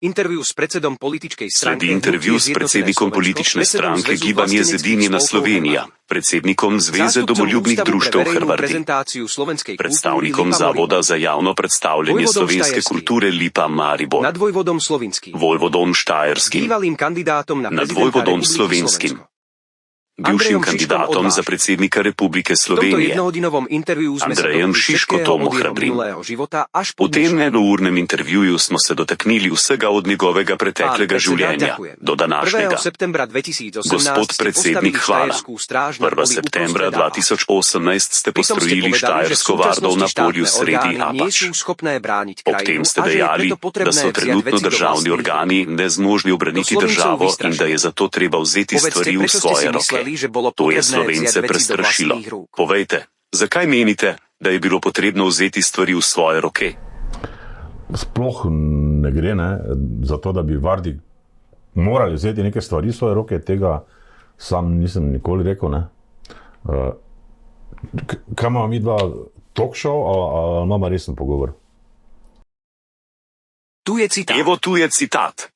Intervju s predsedom političke stranke. Sledi intervju s predsednikom politične stranke Gibanje Zedinjena Slovenija, predsednikom Zveze domoljubnih društev Hrvati, predstavnikom Zavoda za javno predstavljanje slovenske kulture Lipa Maribor, nadvojvodom slovinskim, vojvodom Štajerskim, bývalým kandidátom na nadvojvodom Slovenskim, bivšim kandidatom za predsednika Republike Slovenije, Andrejem Šiškotom Hrabrim. V tem enournem intervjuju smo se dotaknili vsega od njegovega preteklega življenja do današnjega. Gospod predsednik, hvala. 1. septembra 2018 ste postrojili štajersko vardo na polju sredi Apač. Ob tem ste dejali, da so trenutno državni organi nezmožni obraniti državo in da je zato treba vzeti stvari v svoje roke. To je Slovence prestrašilo. Povejte, zakaj menite, da je bilo potrebno vzeti stvari v svoje roke? Sploh ne gre, za to, da bi vardi morali vzeti neke stvari v svoje roke, tega sam nisem nikoli rekel. Kaj imamo mi dva talk show ali imamo resen pogovor? Tu je citat. Evo, tu je citat.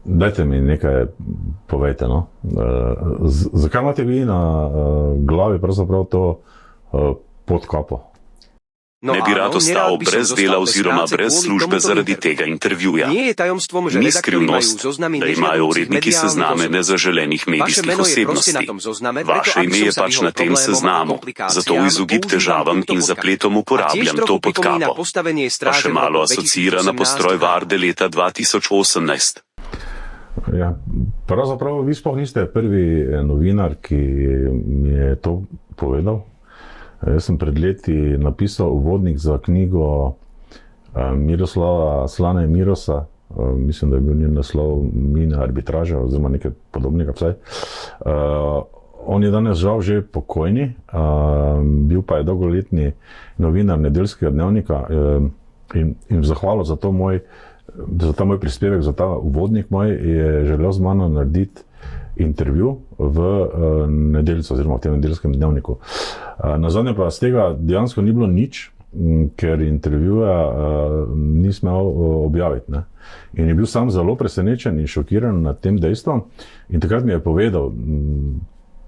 Dajte mi nekaj povejte, zakaj imate vi na glavi pravzaprav to podkapo? Ne bi rad ostal brez dela oziroma brez službe zaradi tega intervjuja. Ni skrivnost, da imajo uredniki sezname nezaželenih medijskih osebnosti. Vaše ime je pač na tem seznamu, zato v izogib težavam in zapletom uporabljam to podkapo. Pa še malo asociira na postroj Varde leta 2018. Ja, pravzaprav vi sploh niste prvi novinar, ki mi je to povedal. Jaz sem pred leti napisal uvodnik za knjigo Miroslava Slane Mirosa, mislim, da je bil njen naslov Mine arbitraža oziroma nekaj podobnega vsaj. On je danes žal že pokojni, bil pa je dolgoletni novinar Nedeljskega dnevnika in v zahvalo za ta moj prispevek, za ta uvodnik moj, je želel z mano narediti intervju v Nedeljcu oziroma v tem Nedeljskem dnevniku. Nazadnje pa z tega dejansko ni bilo nič, ker intervjuja ni smel objaviti. In je bil sam zelo presenečen in šokiran nad tem dejstvom in takrat mi je povedal,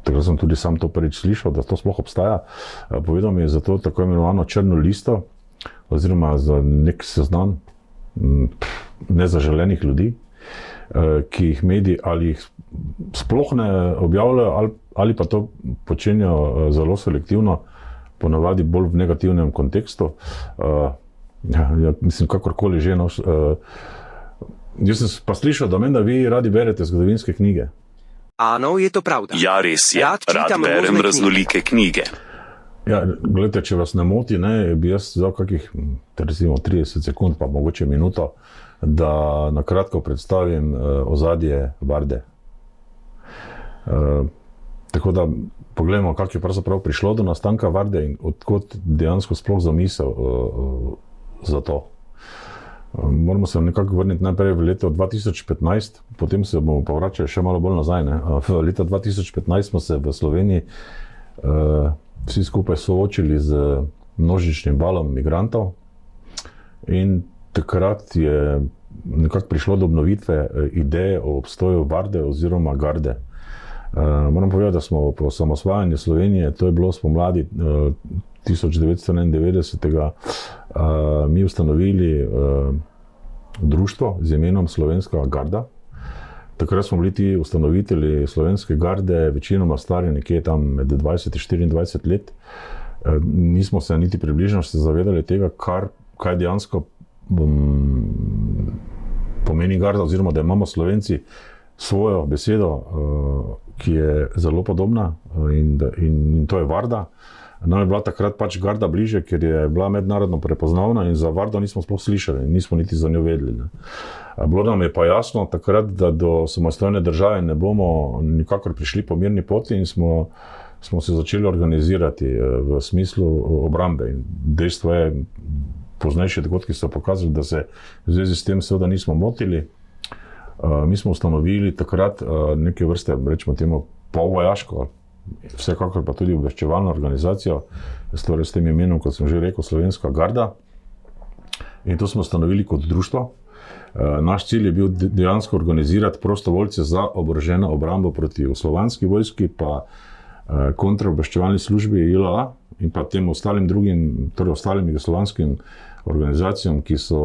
takrat sem tudi sam to prvič slišal, da to sploh obstaja, povedal mi je za to tako imenovano črno listo oziroma za nek seznam nezaželenih ljudi, ki jih mediji ali jih sploh ne objavljajo ali pa to počenjajo zelo selektivno, ponavadi bolj v negativnem kontekstu. Mislim, kakorkoli že. Jaz sem pa slišal, da menda vi radi berete zgodovinske knjige. Ano, je to pravda. Ja, res je. Rad berem raznolike knjige. Ja, gledajte, če vas ne moti, bi jaz za kakih 30 sekund, pa mogoče minuto, da na kratko predstavim ozadje Varde. Tako da pogledamo, kako je pravzaprav prišlo do nastanka Varde in odkot dejansko sploh zamisel za to. Moramo se nekako vrniti najprej v leto 2015, potem se bomo povračali še malo bolj nazaj. V leto 2015 smo se v Sloveniji vsi skupaj soočili z množičnim valom migrantov in takrat je nekako prišlo do obnovitve ideje o obstoju Varde oziroma Garde. Moram povedati, da smo po osamosvajanju Slovenije, to je bilo spomladi 1991, mi ustanovili društvo z imenom Slovenska garda. Takrat smo bili ti ustanovitelji Slovenske garde, večinoma stari nekje tam med 20 in 24 let. Nismo se niti približno se zavedali tega, kaj dejansko pomeni garda, oziroma da imamo Slovenci svojo besedo, ki je zelo podobna in to je Varda. Nam je bila takrat pač Garda bliže, ker je bila mednarodno prepoznavna in za Vardo nismo sploh slišali, nismo niti za njo vedeli. Bilo nam je pa jasno takrat, da do samostojne države ne bomo nikakor prišli po mirni poti in smo se začeli organizirati v smislu obrambe. In dejstvo je, poznejši dogodki so pokazali, da se v zvezi s tem seveda nismo motili. Mi smo ustanovili takrat neke vrste, rečemo temu, polvojaško, vsekakor pa tudi obveščevalno organizacijo, s tem imenom, kot sem že rekel, Slovenska garda. in to smo ustanovili kot društvo. Naš cilj je bil dejansko organizirati prostovoljce za oboroženo obrambo proti slovanski vojski, pa kontraobveščevalni službi ILA in pa tem ostalim drugim, torej ostalim jugoslovanskim organizacijam, ki so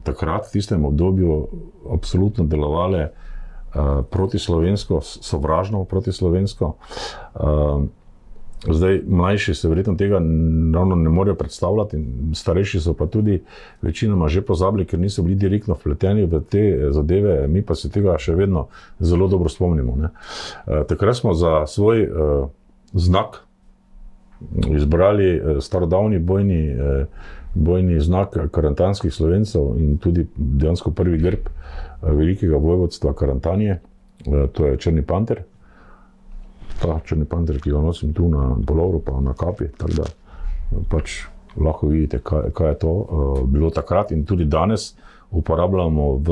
takrat v tistem obdobju absolutno delovale protislovensko, sovražno protislovensko. Zdaj, mlajši se verjetno tega ravno ne morejo predstavljati, starejši so pa tudi večinoma že pozabili, ker niso bili direktno vpleteni v te zadeve, mi pa se tega še vedno zelo dobro spomnimo. Ne. Takrat smo za svoj znak izbrali starodavni bojni znak karantanskih Slovencev in tudi dejansko prvi grb velikega vojvodstva Karantanije, to je črni panter. Ta črni panter, ki ga nosim tu na polovru, pa na kapi, tako da pač lahko vidite, kaj je to bilo takrat in tudi danes uporabljamo v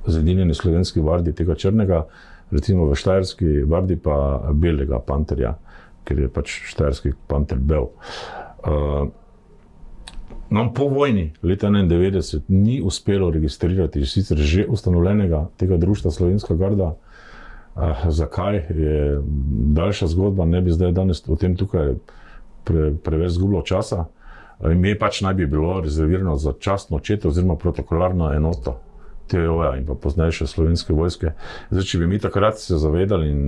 zedinjeni slovenski vardi tega črnega, recimo v štajerski vardi pa belega panterja, ker je pač štajerski panter bel. Nam po vojni leta 1991 ni uspelo registrirati sicer že ustanovljenega tega društva Slovenska garda. Zakaj je daljša zgodba, ne bi zdaj danes o tem tukaj preveč zgubljal časa. Ime pač naj bi bilo rezervirano za častno četo oziroma protokolarno enoto TVO-ja in pa poznejše Slovenske vojske. Zdaj, če bi mi takrat se zavedali in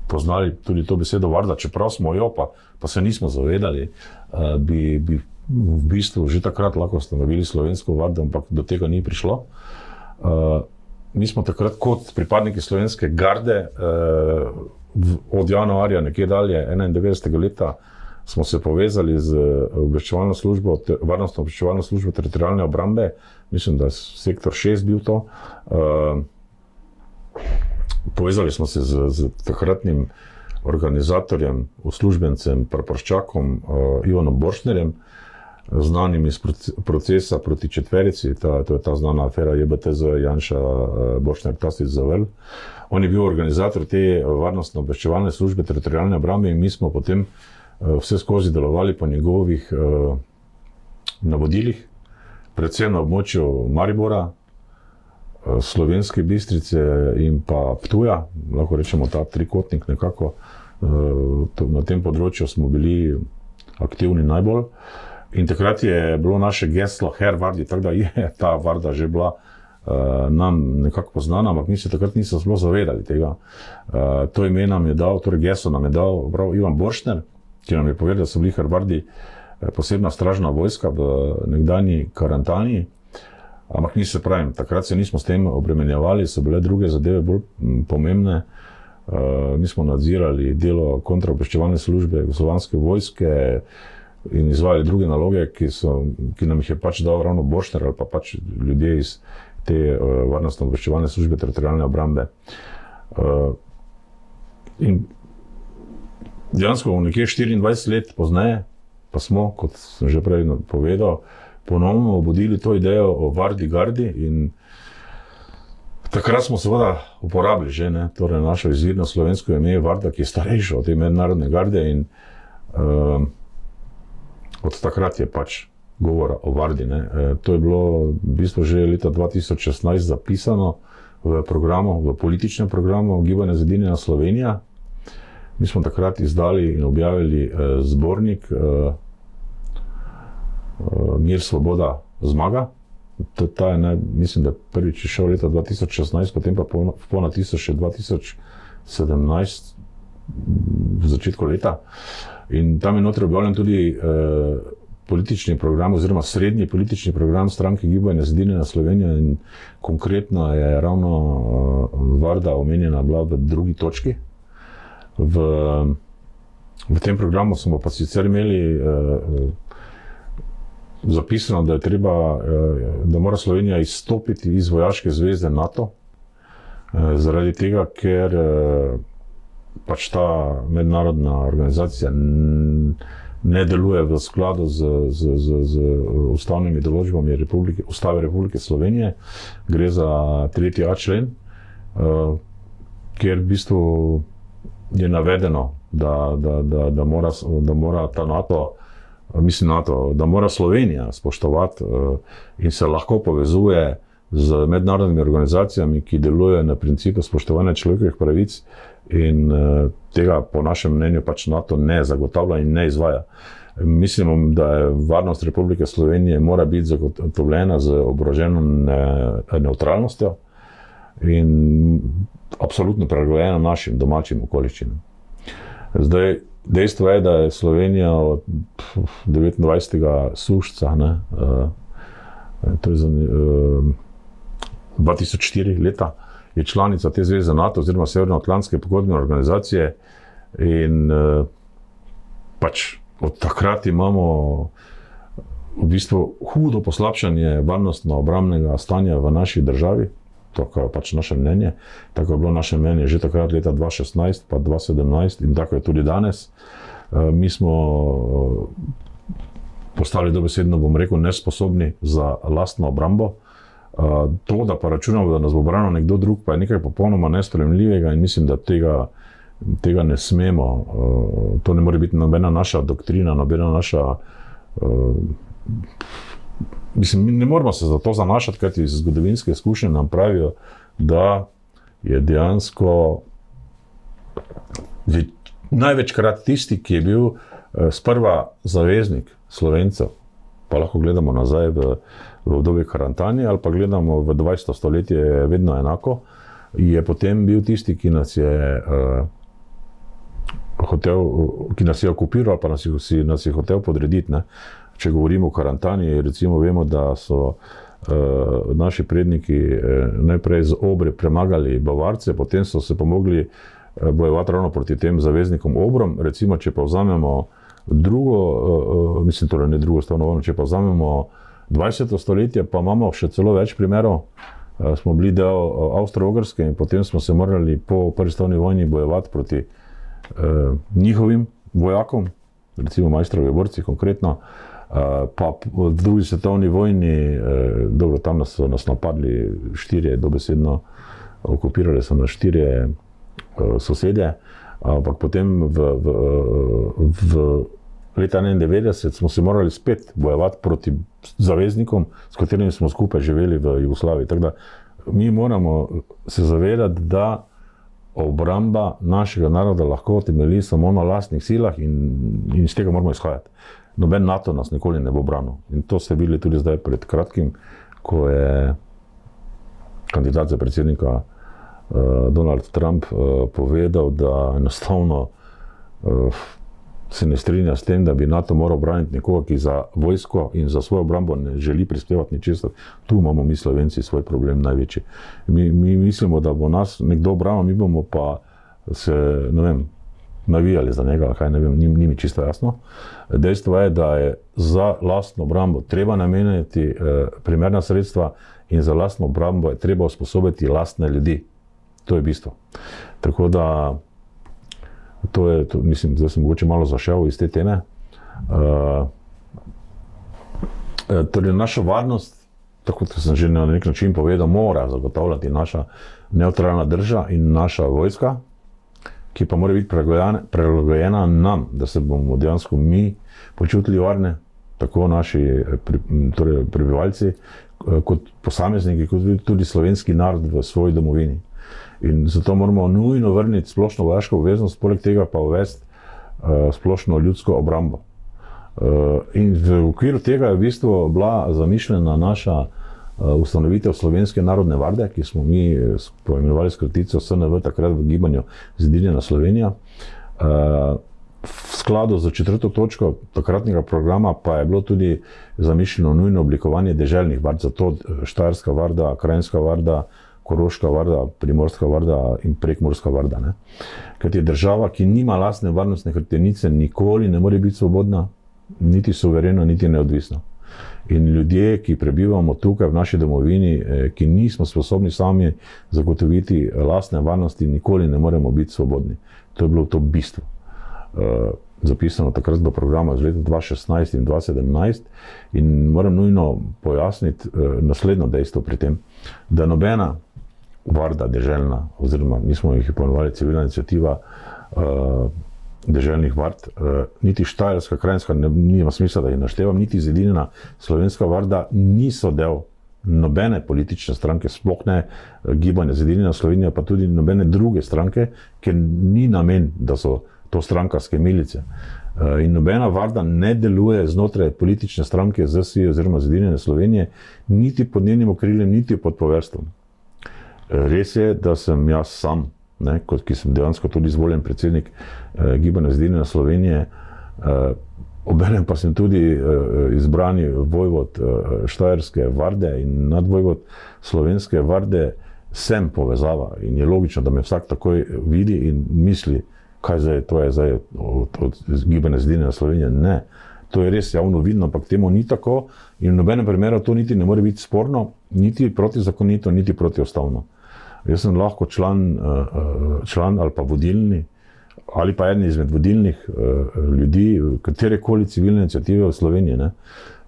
poznali tudi to besedo varda, čeprav smo jo, pa se nismo zavedali, bi v bistvu že takrat lahko ustanovili Slovensko vardo, ampak do tega ni prišlo. Mi smo takrat kot pripadniki Slovenske garde od januarja nekje dalje 91. leta smo se povezali z obveščevalno službo, varnostno obveščevalno službo teritorialne obrambe, mislim, da je sektor 6 bil to. Povezali smo se z takratnim organizatorjem, uslužbencem, praporščakom Ivanom Borštnerjem, znanim iz procesa proti četverici, to je ta znana afera JBTZ, Janša, Borštner, Tasić, Zavel. On je bil organizator te varnostno obveščevalne službe teritorialne obrambe in mi smo potem vse skozi delovali po njegovih navodilih, predvsem na območju Maribora, Slovenske Bistrice in pa Ptuja, lahko rečemo ta trikotnik nekako. Na tem področju smo bili aktivni najbolj. In takrat je bilo naše geslo Herr Vardi, tako da je ta varda že bila nam nekako poznana, ampak mi se takrat nismo sploh zavedali tega. To ime nam je dal, torej geslo nam je dal prav Ivan Borštner, ki nam je povedal, da so bili Herr Vardi posebna stražna vojska v nekdanji Karantaniji. Ampak mi se pravim, takrat se nismo s tem obremenjevali, so bile druge zadeve bolj pomembne. Mi smo nadzirali delo kontraobveščevalne službe Jugoslovanske vojske in izvajali druge naloge, ki nam jih je pač dal ravno Borštner ali pa pač ljudje iz te varnostno obveščevalne službe teritorialne obrambe. In dejansko nekje 24 let pozneje pa smo, kot sem že prej povedal, ponovno obudili to idejo o Vardi gardi in takrat smo seveda uporabili že, torej našo izvirno slovensko ime Varda, ki je starejša od te mednarodne garde in od takrat je pač govora o Vardi. To je bilo v bistvu že leta 2016 zapisano v programu, v političnem programu Gibanja Zedinjena Slovenija. Mi smo takrat izdali in objavili zbornik Mir, svoboda, zmaga. Ta je, mislim, da prvič šel leta 2016, potem pa ponatisal še 2017 v začetku leta. In tam je notri objavljen tudi politični program oziroma srednji politični program stranke Gibanja Zedinjena Slovenija in konkretno je ravno Varda omenjena bila v drugi točki. V tem programu smo pa sicer imeli zapisano, da je treba, da mora Slovenija izstopiti iz vojaške zveze NATO, zaradi tega, ker pač ta mednarodna organizacija ne deluje v skladu z ustavnimi določbami Ustave Republike Slovenije. Gre za 3.a člen, kjer v bistvu je navedeno, da mora ta NATO mislim na to, da mora Slovenija spoštovati in se lahko povezuje z mednarodnimi organizacijami, ki delujejo na principu spoštovanja človekovih pravic in tega po našem mnenju pač NATO ne zagotavlja in ne izvaja. Mislim, da je varnost Republike Slovenije mora biti zagotovljena z oboroženo nevtralnostjo in absolutno prilagojena našim domačim okoliščinam. Zdaj, dejstvo je, da je Slovenija od 29. sušca, to je za 2004 leta, je članica te zveze NATO oziroma Severnoatlantske pogodbene organizacije in pač od takrat imamo v bistvu hudo poslabšanje varnostno-obrambnega stanja v naši državi. Tako je pač naše mnenje. Tako je bilo naše mnenje že takrat leta 2016 pa 2017 in tako je tudi danes. Mi smo postali dobesedno, bom rekel, nesposobni za lastno obrambo. To, da pa računamo, da nas bo branil nekdo drug, pa je nekaj popolnoma nesprejemljivega in mislim, da tega ne smemo. To ne more biti nobena naša doktrina, nobena naša... Mislim, ne moramo se za to zanašati, kajti zgodovinske izkušnje nam pravijo, da je dejansko največkrat tisti, ki je bil sprva zaveznik Slovencev, pa lahko gledamo nazaj v obdobje Karantanije ali pa gledamo v 20. stoletje, je vedno enako, je potem bil tisti, ki nas je okupiral ali pa nas je hotel podrediti. Ne? Če govorimo o Karantaniji, recimo vemo, da so naši predniki najprej z Obri premagali Bavarce, potem so se pomogli bojevati ravno proti tem zaveznikom Obrom. Recimo, če pa vzamemo če pa vzamemo 20. stoletje, pa imamo še celo več primerov. Smo bili del Avstro-Ogrske in potem smo se morali po prvi svetovni vojni bojevati proti njihovim vojakom, recimo Majstrovi borci konkretno. Pa v drugi svetovni vojni, dobro, tam so nas napadli štirje, dobesedno okupirali so nas štirje sosedje, ampak potem v leta 1991 smo se morali spet bojevati proti zaveznikom, s katerimi smo skupaj živeli v Jugoslaviji. Tako da mi moramo se zavedati, da obramba našega naroda lahko temelji samo na lastnih silah in iz tega moramo izhajati. Noben NATO nas nikoli ne bo branil. In to ste videli tudi zdaj pred kratkim, ko je kandidat za predsednika Donald Trump povedal, da enostavno se ne strinja s tem, da bi NATO moral braniti nekoga, ki za vojsko in za svojo obrambo ne želi prispevati ničesar. Tu imamo mi Slovenci svoj problem največji. Mi mislimo, da bo nas nekdo branil, mi bomo pa se, ne vem, navijali za njega, kaj ne vem, ni mi čisto jasno. Dejstvo je, da je za lastno obrambo treba nameniti primerna sredstva in za lastno obrambo je treba usposobiti lastne ljudi. To je bistvo. Tako da, mislim, zdaj sem mogoče malo zašel iz te teme. Torej, naša varnost, tako kot sem že na nek način povedal, mora zagotavljati naša nevtralna drža in naša vojska, ki pa mora biti prilagojena nam, da se bomo dejansko mi počutili varne, tako naši prebivalci, kot posamezniki, kot tudi slovenski narod v svoji domovini. In zato moramo nujno vrniti splošno vojaško obveznost, poleg tega pa uvesti splošno ljudsko obrambo. In v okviru tega je v bistvu bila zamišljena naša ustanovitev Slovenske narodne varde, ki smo mi poimenovali s kratico SNV, takrat v gibanju Zedinjena Slovenija. V skladu z 4. točko takratnega programa pa je bilo tudi zamišljeno nujno oblikovanje deželnih vard, zato Štajerska varda, Krajinska varda, Koroška varda, Primorska varda in Prekmurska varda. Ker je država, ki nima lastne varnostne hrbtenice, nikoli ne more biti svobodna, niti suverena, niti neodvisna. In ljudje, ki prebivamo tukaj v naši domovini, ki nismo sposobni sami zagotoviti lastne varnosti, nikoli ne moremo biti svobodni. To je bilo to bistvo. Zapisano takrat do programa z leta 2016 in 2017 in moram nujno pojasniti naslednjo dejstvo pri tem, da nobena varda deželna, oziroma mi smo jih poimenovali civilna iniciativa, deželnih vard, niti Štajerska, Krajinska, nima smisla, da jih naštevam, niti Zedinjena Slovenska varda niso del nobene politične stranke, sploh ne gibanja Zedinjena Slovenija, pa tudi nobene druge stranke, ker ni namen, da so to strankarske milice. In nobena varda ne deluje znotraj politične stranke ZSI oziroma Zedinjene Slovenije, niti pod njenim okriljem, niti pod poveljstvom. Res je, da sem jaz sam, ki sem dejansko tudi izvoljen predsednik gibanja Zedinjene Slovenije, obenem pa sem tudi izbrani vojvod Štajerske varde in nadvojvod Slovenske varde, sem povezava in je logično, da me vsak takoj vidi in misli, kaj zdaj, to je zdaj od gibanja Zedinjene Slovenije. Ne, to je res javno vidno, ampak temu ni tako in v nobenem primeru to niti ne more biti sporno, niti protizakonito, niti protiustavno. Jaz sem lahko član ali pa vodilni, ali pa eden izmed vodilnih ljudi katerekoli civilne iniciative v Sloveniji. Ne?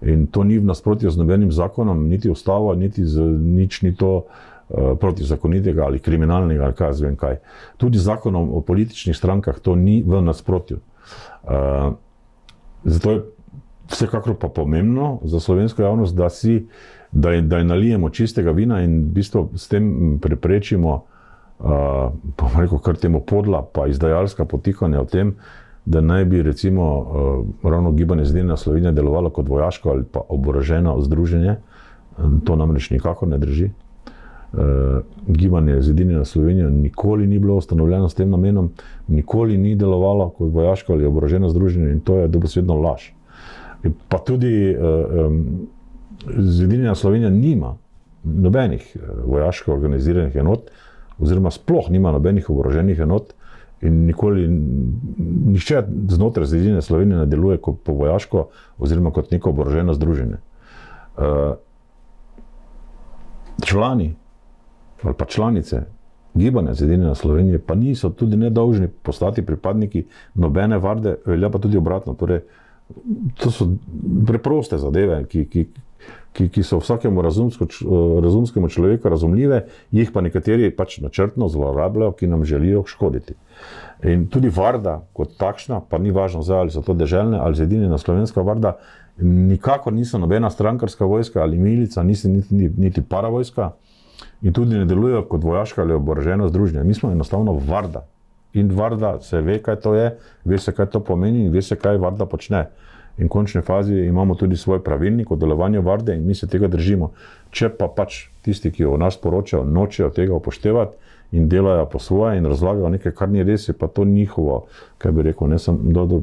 In to ni v nasprotju z nobenim zakonom, niti ustavo, niti nič ni to protizakonitega ali kriminalnega ali kaj zvem kaj. Tudi zakonom o političnih strankah to ni v nasprotju. Zato je vsekakor pa pomembno za slovensko javnost, da je nalijemo čistega vina in v bistvu s tem preprečimo bom rekel, kar temu podla pa izdajalska potikanja o tem, da naj bi recimo ravno gibanje Zedinjena Slovenija delovalo kot vojaško ali pa oboroženo združenje. To namreč nikakor ne drži. Gibanje Zedinjena Slovenija nikoli ni bilo ustanovljeno s tem namenom, nikoli ni delovalo kot vojaško ali oboroženo združenje in to je dobesedno laž. Pa tudi Zedinjena Slovenija nima nobenih vojaško organiziranih enot, oziroma sploh nima nobenih oboroženih enot in nihče znotraj Zedinjene Slovenije ne deluje kot po vojaško oziroma kot neko oboroženo združenje. Člani ali pa članice gibanja Zedinjene Slovenije pa niso tudi nedolžni postati pripadniki nobene varde, velja pa tudi obratno. Torej, to so preproste zadeve, ki so vsakemu razumskemu človeku razumljive, jih pa nekateri pač načrtno zlorabljajo, ki nam želijo škoditi. In tudi varda kot takšna, pa ni važno zdaj, ali so to deželne ali Zedinjena Slovenska varda, nikakor niso nobena strankarska vojska ali milica, niti paravojska in tudi ne delujejo kot vojaška ali oboroženo združenje. Mi smo enostavno varda. In varda se ve, kaj to je, ve se, kaj to pomeni in ve se, kaj varda počne. In v končni fazi imamo tudi svoj pravilnik o delovanju varde in mi se tega držimo. Če pa pač tisti, ki o nas poročajo, nočejo tega upoštevati in delajo po svoje in razlagajo nekaj, kar ni res, je pa to njihovo, kaj bi rekel,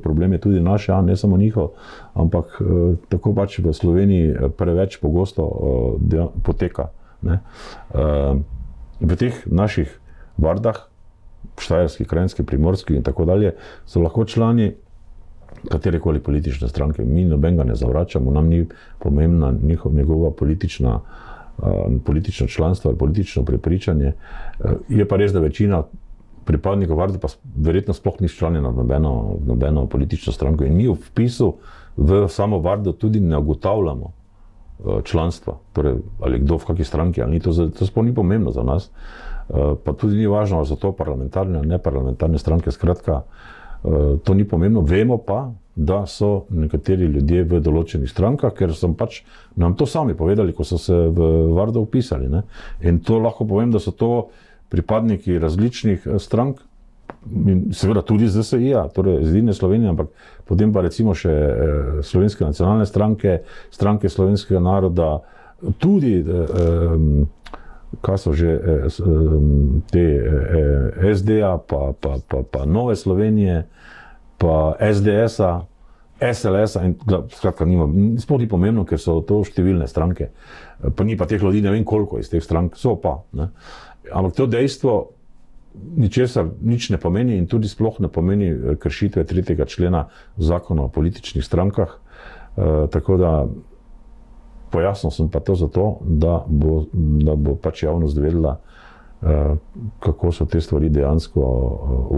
problem je tudi naš, ne samo njihov, ampak tako pač v Sloveniji preveč pogosto poteka. V teh naših vardah, štajerski, krajinski, primorski in tako dalje, so lahko člani katerekoli politične stranke. Mi nobenega ne zavračamo, nam ni pomembna njegova politično članstvo ali politično prepričanje. Je pa res, da večina pripadnikov varde pa verjetno sploh ni članjena v nobeno politično stranko in mi v vpisu v samo vardo tudi ne ugotavljamo članstva, torej ali kdo v kakšni stranki ali ni, to sploh ni pomembno za nas. Pa tudi ni važno, ali so to parlamentarne ali neparlamentarne stranke, skratka, to ni pomembno. Vemo pa, da so nekateri ljudje v določenih strankah, ker so pač nam to sami povedali, ko so se v vardo vpisali. Ne? In to lahko povem, da so to pripadniki različnih strank, seveda tudi ZSI-ja, torej Zedinjene Slovenije, ampak potem pa recimo še Slovenske nacionalne stranke, stranke slovenskega naroda, tudi kaj so že te SD-ja, pa Nove Slovenije, pa SDS-a, SLS-a in skratka sploh ni pomembno, ker so to številne stranke. Pa ni pa teh ljudi ne vem koliko iz teh strank, so pa. Ne? Ampak to dejstvo nič ne pomeni in tudi sploh ne pomeni kršitve 3. člena Zakona o političnih strankah. Tako da pojasnil sem pa to zato, da bo pač javnost vedela, kako so te stvari dejansko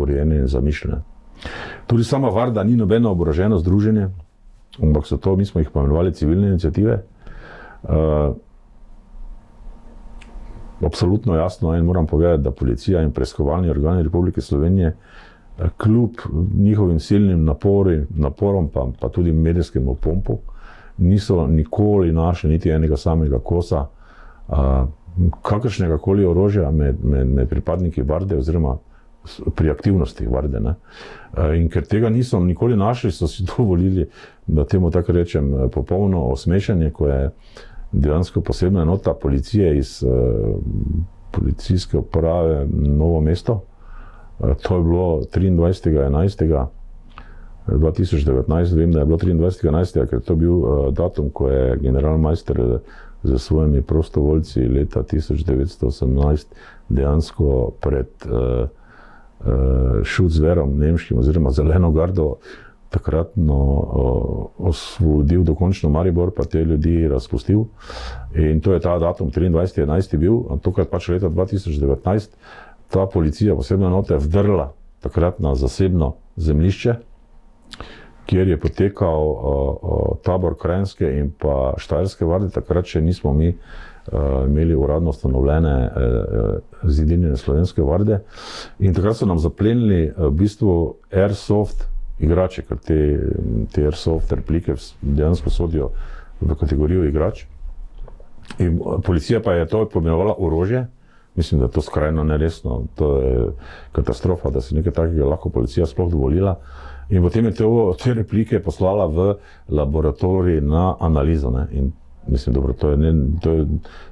urejene in zamišljene. Tudi sama varda ni nobeno oboroženo združenje, ampak so to, mi smo jih pomenovali civilne iniciative. Absolutno jasno in moram povedati, da policija in preiskovalni organi Republike Slovenije kljub njihovim silnim naporom, pa tudi medijskemu pompu, niso nikoli našli niti enega samega kosa kakršnega koli orožja med pripadniki Varde oziroma pri aktivnosti Varde. Ne. In ker tega niso nikoli našli, so si dovolili, da temu tako rečem, popolno osmešanje, ko je dejansko posebna enota policije iz policijske uprave Novo mesto. To je bilo 23.11.2019, vem, da je bilo 23.11., ker to je bil datum, ko je generalmajster z svojimi prostovoljci leta 1918 dejansko pred Schutzwehrom nemškim oziroma Zeleno gardo takratno osvobodil dokončno Maribor, pa te ljudi razpustil. In to je ta datum, 23.11. bil, tokrat pač leta 2019, ta policija posebna enota je vdrla takrat na zasebno zemljišče, kjer je potekal tabor Kranjske in pa Štajerske varde. Takrat še nismo mi imeli uradno ustanovljene zedinjene slovenske varde. In takrat so nam zaplenili v bistvu airsoft igrače, ker te airsoft replike dejansko sodijo v kategorijo igrač. In policija pa je to pomenovala orožje. Mislim, da je to skrajno neresno. To je katastrofa, da si nekaj takega lahko policija sploh dovolila. In potem je te replike poslala v laboratorij na analizo. Ne? In mislim, dobro, to je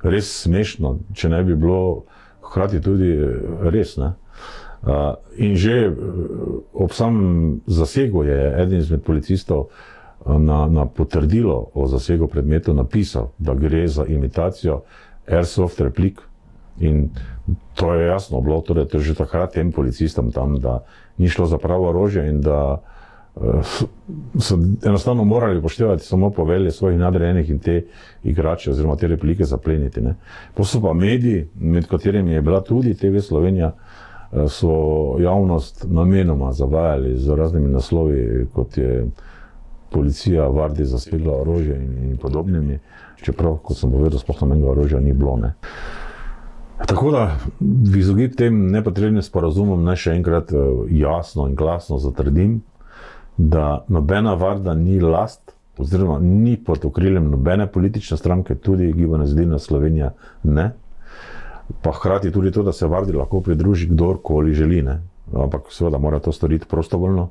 res smešno, če ne bi bilo hkrati tudi res. Ne? In že ob samem zasegu je eden izmed policistov na potrdilo o zasegu predmetov napisal, da gre za imitacijo airsoft replik. In to je jasno bilo, torej to je že takrat tem policistom tam, da ni šlo za pravo orožje in da so enostavno morali upoštevati samo povelje svojih nadrejenih in te igrače oziroma te replike zapleniti. Ne. So pa mediji, med katerimi je bila tudi TV Slovenija, so javnost namenoma zavajali z raznimi naslovi, kot je policija Vardi zasegla orožje in podobnimi, čeprav, kot sem povedal, sploh nobenega orožja ni bilo. Ne. Tako da v izogib tem nepotrebnim sporazumom naj še enkrat jasno in glasno zatrdim, da nobena Varda ni last oziroma ni pod okriljem nobene politične stranke, tudi Gibanje Zedinjena Slovenija ne. Pa hkrati tudi to, da se Vardi lahko pridruži kdorkoli želi, ne. Ampak seveda mora to storiti prostovoljno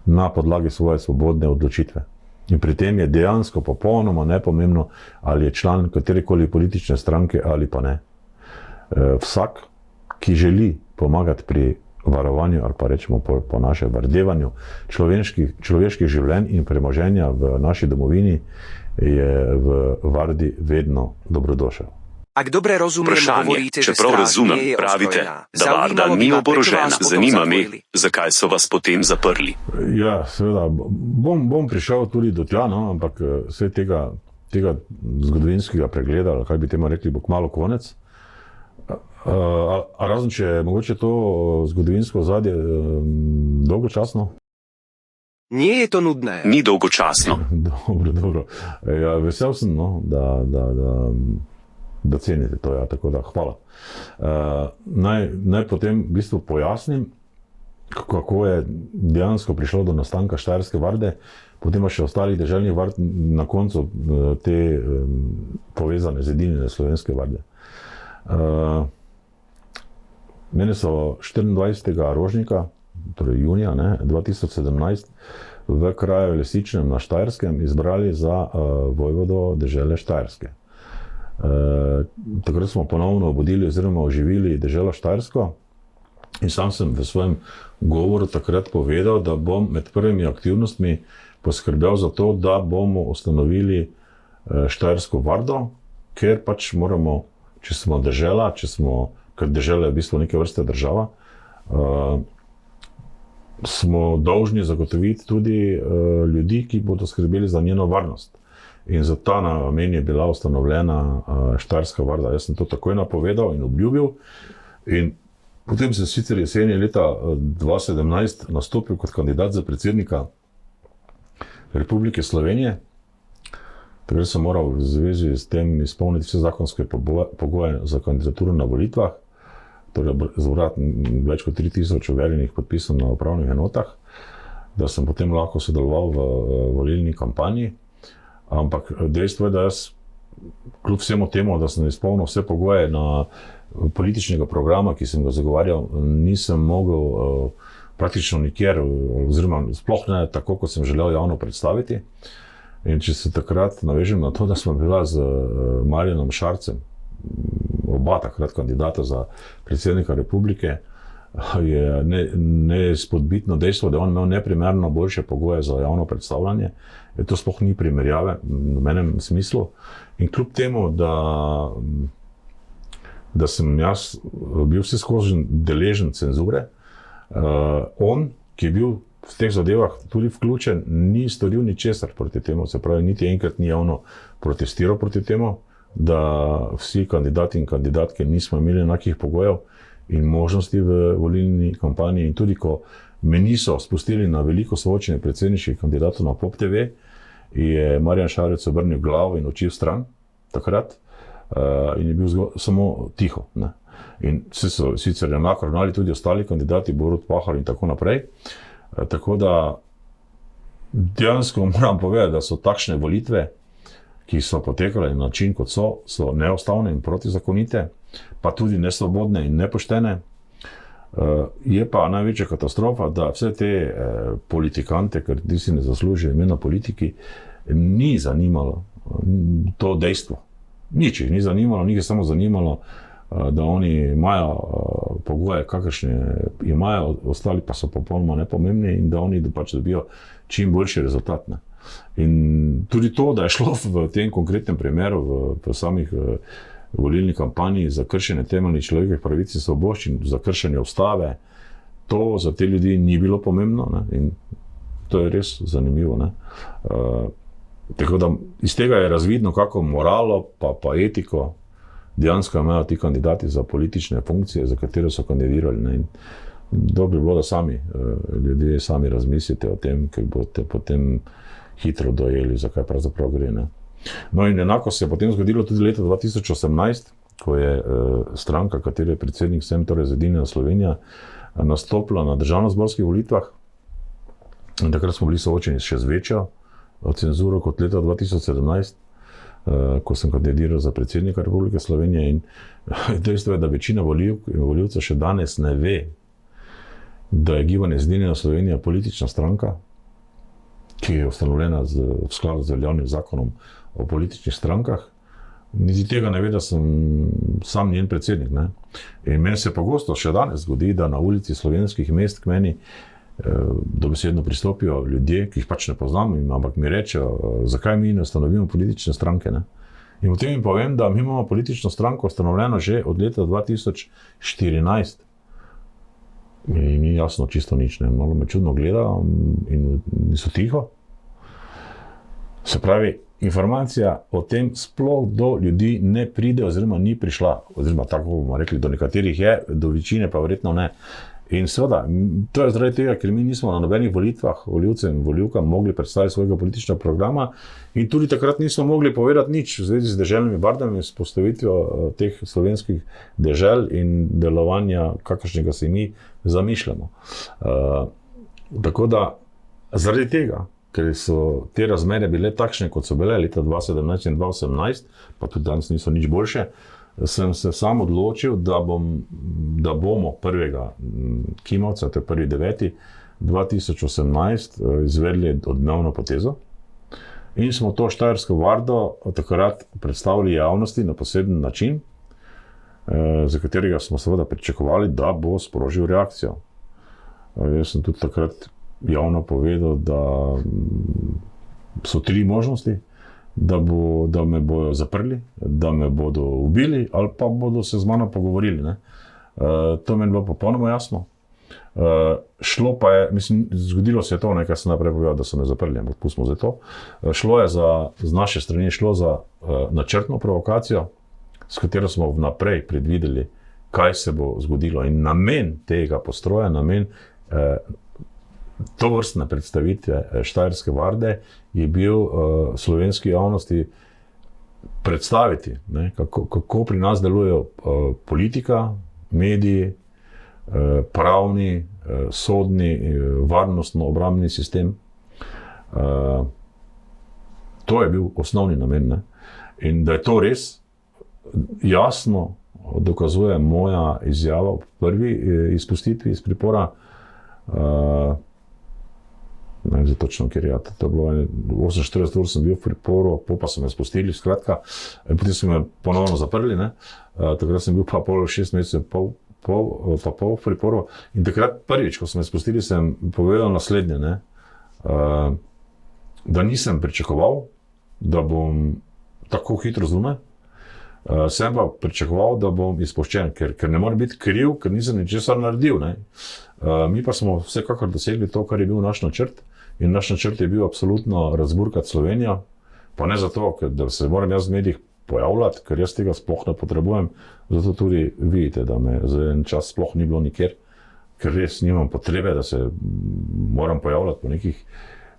na podlagi svoje svobodne odločitve. In pri tem je dejansko popolnoma nepomembno, ali je član katerekoli politične stranke ali pa ne. Vsak, ki želi pomagati pri varovanju ali pa rečemo po naše vardevanju človeških življenj in premoženja v naši domovini, je v Vardi vedno dobrodošel. Vprašanje, čeprav razumem, pravite, da Varda ni oborožena. Zanima me, zakaj so vas potem zaprli? Ja, seveda, bom prišel tudi do tja, no, ampak vse tega zgodovinskega pregleda, ali kaj bi temu rekli, bo kmalu konec. A razen, če je mogoče to zgodovinsko ozadje dolgočasno? Nie je to nudné. Ni dolgočasno. Dobro. Ja, vesel sem, no, da cenite to, ja, tako da hvala. Naj potem v bistvu pojasnim, kako je dejansko prišlo do nastanka Štajerske varde, potem pa še ostalih deželnih vard, na koncu te povezane zedinjene slovenske varde. Mene so 24. rožnika, torej junija 2017, v kraju Lesičnem na Štajerskem izbrali za vojvodo dežele Štajerske. Takrat smo ponovno obudili oziroma oživili deželo Štajersko in sam sem v svojem govoru takrat povedal, da bom med prvimi aktivnostmi poskrbel za to, da bomo ustanovili Štajersko vardo, ker pač moramo, če smo dežela, ker dežela je v bistvu neke vrste država, smo dolžni zagotoviti tudi ljudi, ki bodo skrbeli za njeno varnost. In za ta namen je bila ustanovljena Štajerska varda. Jaz sem to takoj napovedal in obljubil. In potem sem sicer jeseni leta 2017 nastopil kot kandidat za predsednika Republike Slovenije. Takrat sem moral v zvezi s tem izpolniti vse zakonske pogoje za kandidaturo na volitvah. torej zbrat več kot 3000 overjenih podpisov na upravnih enotah, da sem potem lahko sodeloval v volilni kampanji. Ampak dejstvo je, da jaz kljub vsemu temu, da sem izpolnil vse pogoje na političnega programa, ki sem ga zagovarjal, nisem mogel praktično nikjer, oziroma sploh ne tako, kot sem želel javno predstaviti. In če se takrat navežem na to, da smo bila z Marjanom Šarcem, oba takrat kandidata za predsednika republike, je neizpodbitno dejstvo, da je on imel neprimerno boljše pogoje za javno predstavljanje. To sploh ni primerjave v nobenem smislu. In kljub temu, da sem jaz bil vseskozi deležen cenzure, on, ki je bil v teh zadevah tudi vključen, ni storil ničesar proti temu, se pravi, niti enkrat ni javno protestiral proti temu, da vsi kandidati in kandidatke nismo imeli enakih pogojev in možnosti v volilni kampanji. In tudi, ko me niso spustili na veliko soočenje predsedniških kandidatov na Pop TV, je Marjan Šarec obrnil glavo in oči v stran takrat in je bil samo tiho. Ne. In vsi so sicer enako ravnali tudi ostali kandidati, Borut Pahor in tako naprej. Tako da dejansko moram povedati, da so takšne volitve, ki so potekale na način, kot so neustavne in protizakonite, pa tudi nesvobodne in nepoštene. Je pa največja katastrofa, da vse te politikante, ker ti si ne zaslužijo imena politiki, ni zanimalo to dejstvo. Nič jih ni zanimalo, njih je samo zanimalo, da oni imajo pogoje, kakršne imajo, ostali pa so popolnoma nepomembni in da oni pač dobijo čim boljši rezultat. Ne. In tudi to, da je šlo v tem konkretnem primeru, v samih volilni kampanji za kršenje temeljnih človekovih pravic in svoboščin, za kršenje ustave, to za te ljudi ni bilo pomembno, ne. In to je res zanimivo. Ne. Tako da iz tega je razvidno, kako moralo pa etiko dejansko imajo ti kandidati za politične funkcije, za katere so kandidirali. Ne. In dobro bi bilo, da sami ljudje sami razmislite o tem, ker boste potem hitro dojeli, zakaj pravzaprav gre. Ne. No in enako se je potem zgodilo tudi leta 2018, ko je stranka, katere predsednik sem, torej Zedinjena Slovenija, nastopila na državnozborskih volitvah. In takrat smo bili soočeni še z večjo cenzuro kot leta 2017, ko sem kandidiral za predsednika Republike Slovenije. In dejstvo je, da večina volivk in volivcev še danes ne ve, da je gibanje Zedinjena Slovenija politična stranka, ki je ustanovljena v skladu z veljavnim zakonom o političnih strankah. Niti tega ne ve, da sem sam njen predsednik. Ne? In meni se pogosto še danes zgodi, da na ulici slovenskih mest k meni dobesedno pristopijo ljudje, ki jih pač ne poznam, ampak mi rečejo, zakaj mi ne ustanovimo politične stranke. Ne? In potem jim povem, da mi imamo politično stranko ustanovljeno že od leta 2014. In ni jasno čisto nič. Ne? Malo me čudno gleda in so tiho. Se pravi, informacija o tem sploh do ljudi ne pride oziroma ni prišla. Oziroma tako bomo rekli, do nekaterih je, do večine pa verjetno ne. In seveda, to je zaradi tega, ker mi nismo na nobenih volitvah volivcem in volivkam mogli predstaviti svojega političnega programa in tudi takrat nismo mogli povedati nič v zvezi z deželnimi vardami, s postavitvijo teh slovenskih dežel in delovanja, kakršnega si mi zamišljamo. Tako da, zaradi tega, ker so te razmere bile takšne, kot so bile leta 2017 in 2018, pa tudi danes niso nič boljše, sem se sam odločil, da bomo 1. Kimavca, to je 1.9.2018, izvedli odmevno potezo. In smo to Štajersko vardo takrat predstavili javnosti na poseben način, za katerega smo seveda pričakovali, da bo sprožil reakcijo. Jaz sem tudi takrat javno povedal, da so 3 možnosti, da me bodo zaprli, da me bodo ubili ali pa bodo se z mano pogovorili. Ne. To meni bilo popolnoma jasno. Šlo pa je, mislim, zgodilo se je to, nekaj sem naprej povedal, da so me zaprli, ampak pustimo za to. Šlo je z naše strani za načrtno provokacijo, s katero smo vnaprej predvideli, kaj se bo zgodilo. In namen tega postroja, namen tovrstne predstavitve Štajerske varde je bil slovenski javnosti predstaviti, ne, kako pri nas delujejo politika, mediji, pravni, sodni, varnostno-obrambni sistem. To je bil osnovni namen. Ne? In da je to res, jasno dokazuje moja izjava v prvi izpustitvi iz pripora. Ne vem, točno, ker je to bilo 48 ur sem bil v priporu, pa so me spustili, skratka, potem so me ponovno zaprli, ne? Takrat sem bil pa 6 mesecev, pol v priporu. In takrat prvič, ko so me spustili, sem povedal naslednje, ne? Da nisem pričakoval, da bom tako hitro zunaj, sem pa pričakoval, da bom izpuščen, ker ne morem biti kriv, ker nisem ničesar naredil. Ne? Mi pa smo vsekakor dosegli to, kar je bil naš načrt. In naš načrt je bil absolutno razburkati Slovenijo, pa ne zato, da se moram jaz v medijih pojavljati, ker jaz tega sploh ne potrebujem, zato tudi vidite, da me za en čas sploh ni bilo nikjer, ker res nimam potrebe, da se moram pojavljati po nekih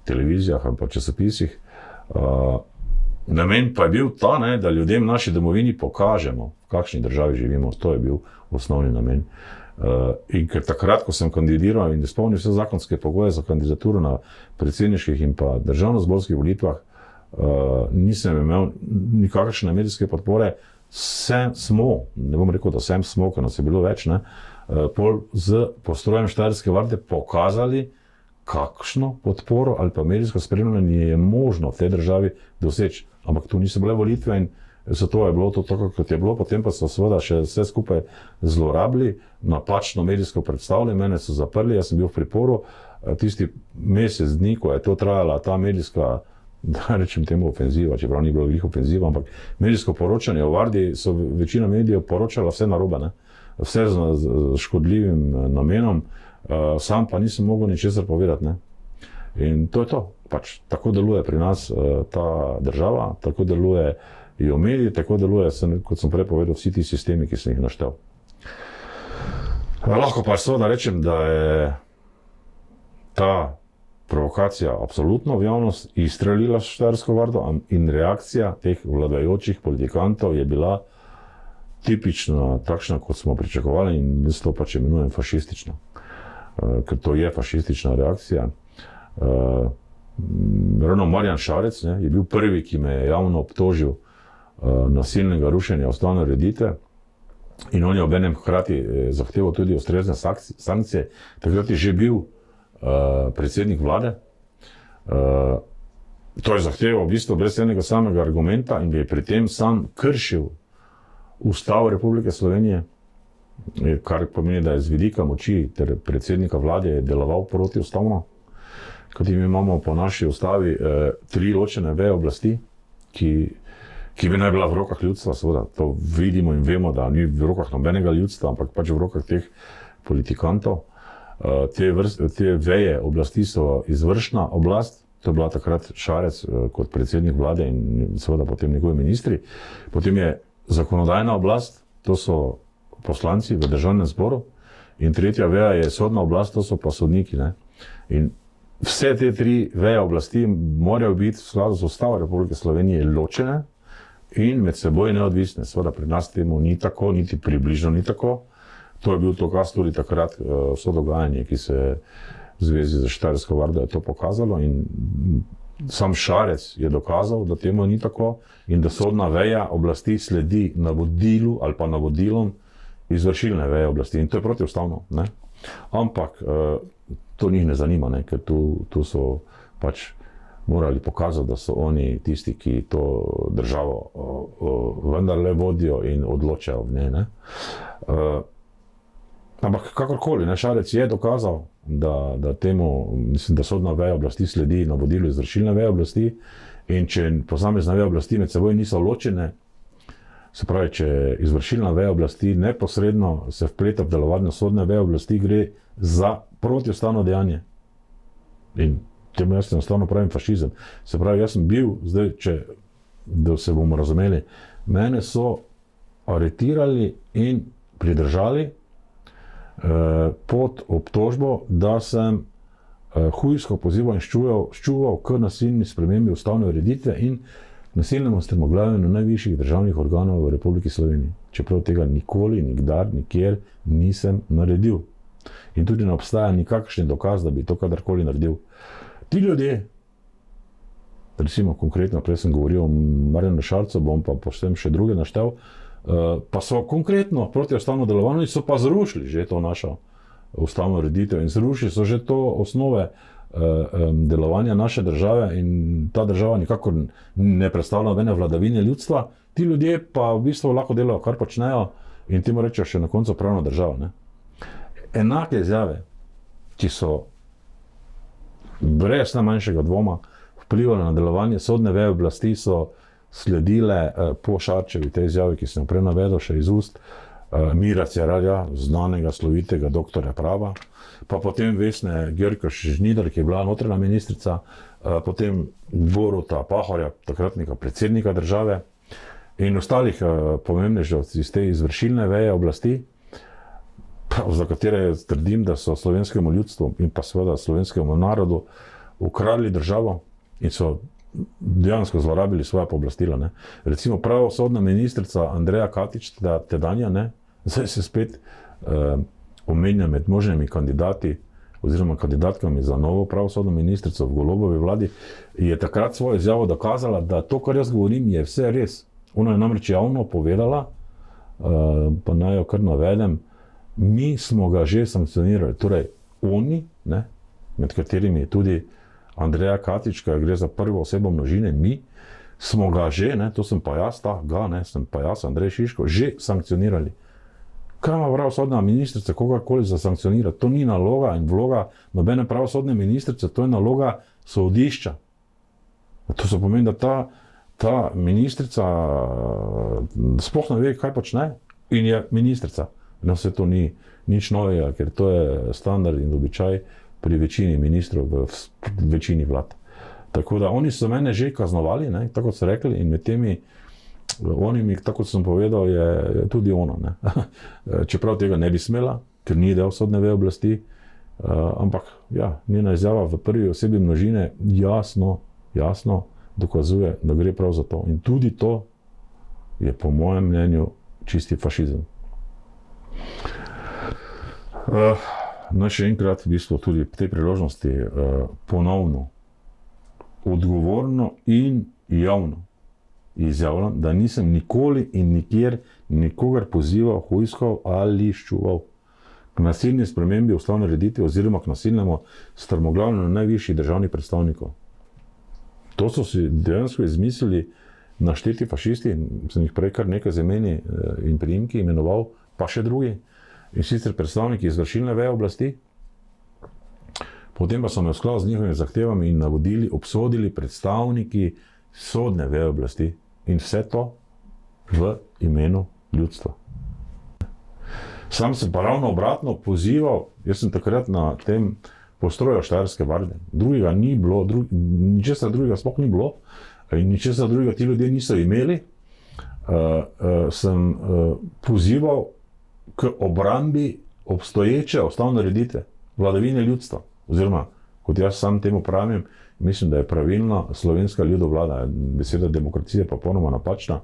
televizijah ali pa časopisih. Namen pa je bil ta, ne, da ljudem v naši domovini pokažemo, v kakšni državi živimo. To je bil osnovni namen. In ker takrat, ko sem kandidiral in izpolnil vse zakonske pogoje za kandidaturo na predsedniških in pa državnozborskih volitvah, nisem imel nikakršne medijske podpore. Ne bom rekel, da smo, ker nas je bilo več, ne, pol z postrojem Štajerske varde pokazali, kakšno podporo ali pa medijsko spremljanje je možno v tej državi doseči. Ampak tu niso bile volitve in zato je bilo to tako, kot je bilo. Potem pa so seveda še vse skupaj zlorabili, napačno medijsko predstavljali, mene so zaprli, jaz sem bil v priporu. Tisti mesec dni, ko je to trajala, ta medijska, da rečem temu ofenziva, čeprav ni bilo veliko ofenziva, ampak medijsko poročanje o Vardi so večina medijev poročala vse narobe, ne? Vse z škodljivim namenom. Sam pa nisem mogel ničesar povedati. Ne? In to je to. Pač, tako deluje pri nas ta država, tako delujejo mediji, tako deluje, kot sem prej povedal, vsi ti sistemi, ki sem jih naštel. Lahko pa seveda rečem, da je ta provokacija absolutno v javnost izstrelila Štajersko vardo in reakcija teh vladajočih politikantov je bila tipično takšna, kot smo pričakovali in jaz to pač imenujem fašistično. Ker to je fašistična reakcija. Ravno Marjan Šarec, ne, je bil prvi, ki me je javno obtožil nasilnega rušenja ustavne ureditve in on je obenem hkrati zahteval tudi ustrezne sankcije. Takrat je že bil predsednik vlade. To je zahteval v bistvu brez enega samega argumenta in je pri tem sam kršil Ustavo Republike Slovenije, kar pomeni, da je z vidika moči ter predsednika vlade deloval protiustavno. Kot mi imamo po naši ustavi 3 ločene veje oblasti, ki bi naj bila v rokah ljudstva, seveda to vidimo in vemo, da ni v rokah nobenega ljudstva, ampak pač v rokah teh politikantov. Te veje oblasti so izvršna oblast, to je bila takrat Šarec kot predsednik vlade in seveda potem njegovi ministri. Potem je zakonodajna oblast, to so poslanci v državnem zboru in tretja veja je sodna oblast, to so pa sodniki. Ne? In vse te 3 veje oblasti morajo biti v skladu z Ustavo Republike Slovenije ločene in med seboj neodvisne. Seveda pri nas temu ni tako, niti približno ni tako. To je bil dokaz tudi takrat vso dogajanje, ki se v zvezi z Štajersko vardo je to pokazalo in sam Šarec je dokazal, da temu ni tako in da sodna veja oblasti sledi navodilu ali pa navodilom izvršilne veje oblasti in to je protiustavno. Ne? Ampak to njih ne zanima, ne? Ker tu so pač morali pokazati, da so oni tisti, ki to državo vendarle vodijo in odločajo v njej. Ampak kakorkoli, ne, Šarec je dokazal, da temu, mislim, da sodna veja oblasti sledi navodilu izvršilne veje oblasti in če posamezne veje oblasti med seboj niso ločene, se pravi, če izvršilna veja oblasti neposredno se vpleta v delovanje sodne veje oblasti, gre za protiustavno dejanje. In temu jaz enostavno pravim fašizem. Se pravi, jaz sem bil, zdaj, da se bomo razumeli, mene so aretirali in pridržali pod obtožbo, da sem hujsko pozival in ščuval k nasilni spremembi ustavne ureditve in nasilnemu strmoglavljenju najvišjih državnih organov v Republiki Sloveniji. Čeprav tega nikoli, nikdar, nikjer nisem naredil. In tudi ne obstaja nikakšen dokaz, da bi to kadarkoli naredil. Ti ljudje, recimo konkretno, prej sem govoril o Marjanu Šarcu, bom pa potem še druge naštel, pa so konkretno protiustavno delovali, so pa zrušili že to našo ustavno ureditev in zrušili so že to osnove delovanja naše države in ta država nikakor ne predstavlja nobene vladavine ljudstva. Ti ljudje pa v bistvu lahko delajo, kar počnejo in temu rečejo še na koncu pravna država. Ne? Enake izjave, ki so brez najmanjšega dvoma vplivali na delovanje sodne veje oblasti, so sledile po Šarčevi te izjave, ki sem prej navedel še iz ust Mira Cerarja, znanega slovitega doktorja prava, pa potem Vesne Gjörkoš-Žnidar, ki je bila notranja ministrica, potem Boruta Pahorja, takratnega predsednika države in ostalih pomembnežev iz te izvršilne veje oblasti, za katere trdim, da so slovenskemu ljudstvu in pa seveda slovenskemu narodu ukradli državo in so dejansko zlorabili svoja pooblastila. Ne. Recimo pravosodna ministrica Andreja Katič, tedanja, ne, zdaj se spet omenja med možnimi kandidati oziroma kandidatkami za novo pravosodno ministrico v Golobovi vladi, je takrat svojo izjavo dokazala, da to, kar jaz govorim, je vse res. Ona je namreč javno povedala, pa naj jo kar navedem, mi smo ga že sankcionirali. Torej, oni, ne, med katerimi je tudi Andreja Katič, ki gre za prvo osebo množine, mi smo ga že, ne, to sem pa jaz, sem pa jaz, Andrej Šiško, že sankcionirali. Kaj ima pravosodna ministrica kogarkoli za sankcionirati? To ni naloga in vloga nobene pravosodne ministrice, to je naloga sodišča. To se pomeni, da ta ministrica sploh ne ve, kaj počne in je ministrica. No, vse to ni nič novega, ker to je standard in običaj pri večini ministrov v večini vlad. Tako da oni so mene že kaznovali, ne, tako so rekli, in med temi onimi, tako sem povedal, je tudi ona. Ne. Čeprav tega ne bi smela, ker ni del sodne veje oblasti, ampak ja, njena izjava v prvi osebi množine jasno dokazuje, da gre prav za to. In tudi to je po mojem mnenju čisti fašizem. Naj še enkrat v bistvu tudi v tej priložnosti ponovno, odgovorno in javno izjavljam, da nisem nikoli in nikjer nikogar pozival, hujskal ali ščuval k nasilni spremembi ustavne ureditve oziroma k nasilnemu strmoglavljenju najvišjih državnih predstavnikov. To so si dejansko izmislili našteti fašisti, sem jih prej kar nekaj z imeni in priimki imenoval, pa še drugi, in sicer predstavniki izvršilne veje oblasti. Potem pa so me v skladu z njihovimi zahtevami in navodili obsodili predstavniki sodne veje oblasti in vse to v imenu ljudstva. Sam sem pa ravno obratno pozival, jaz sem takrat na tem postroju Štajerske varde, drugega ni bilo, ničesar drugega sploh ni bilo in ničesar drugega ti ljudje niso imeli, sem pozival k obrambi obstoječe ustavne ureditve, vladavine ljudstva, oziroma, kot jaz sam temu pravim, mislim, da je pravilna slovenska ljudovlada. Beseda demokracija pa popolnoma napačna,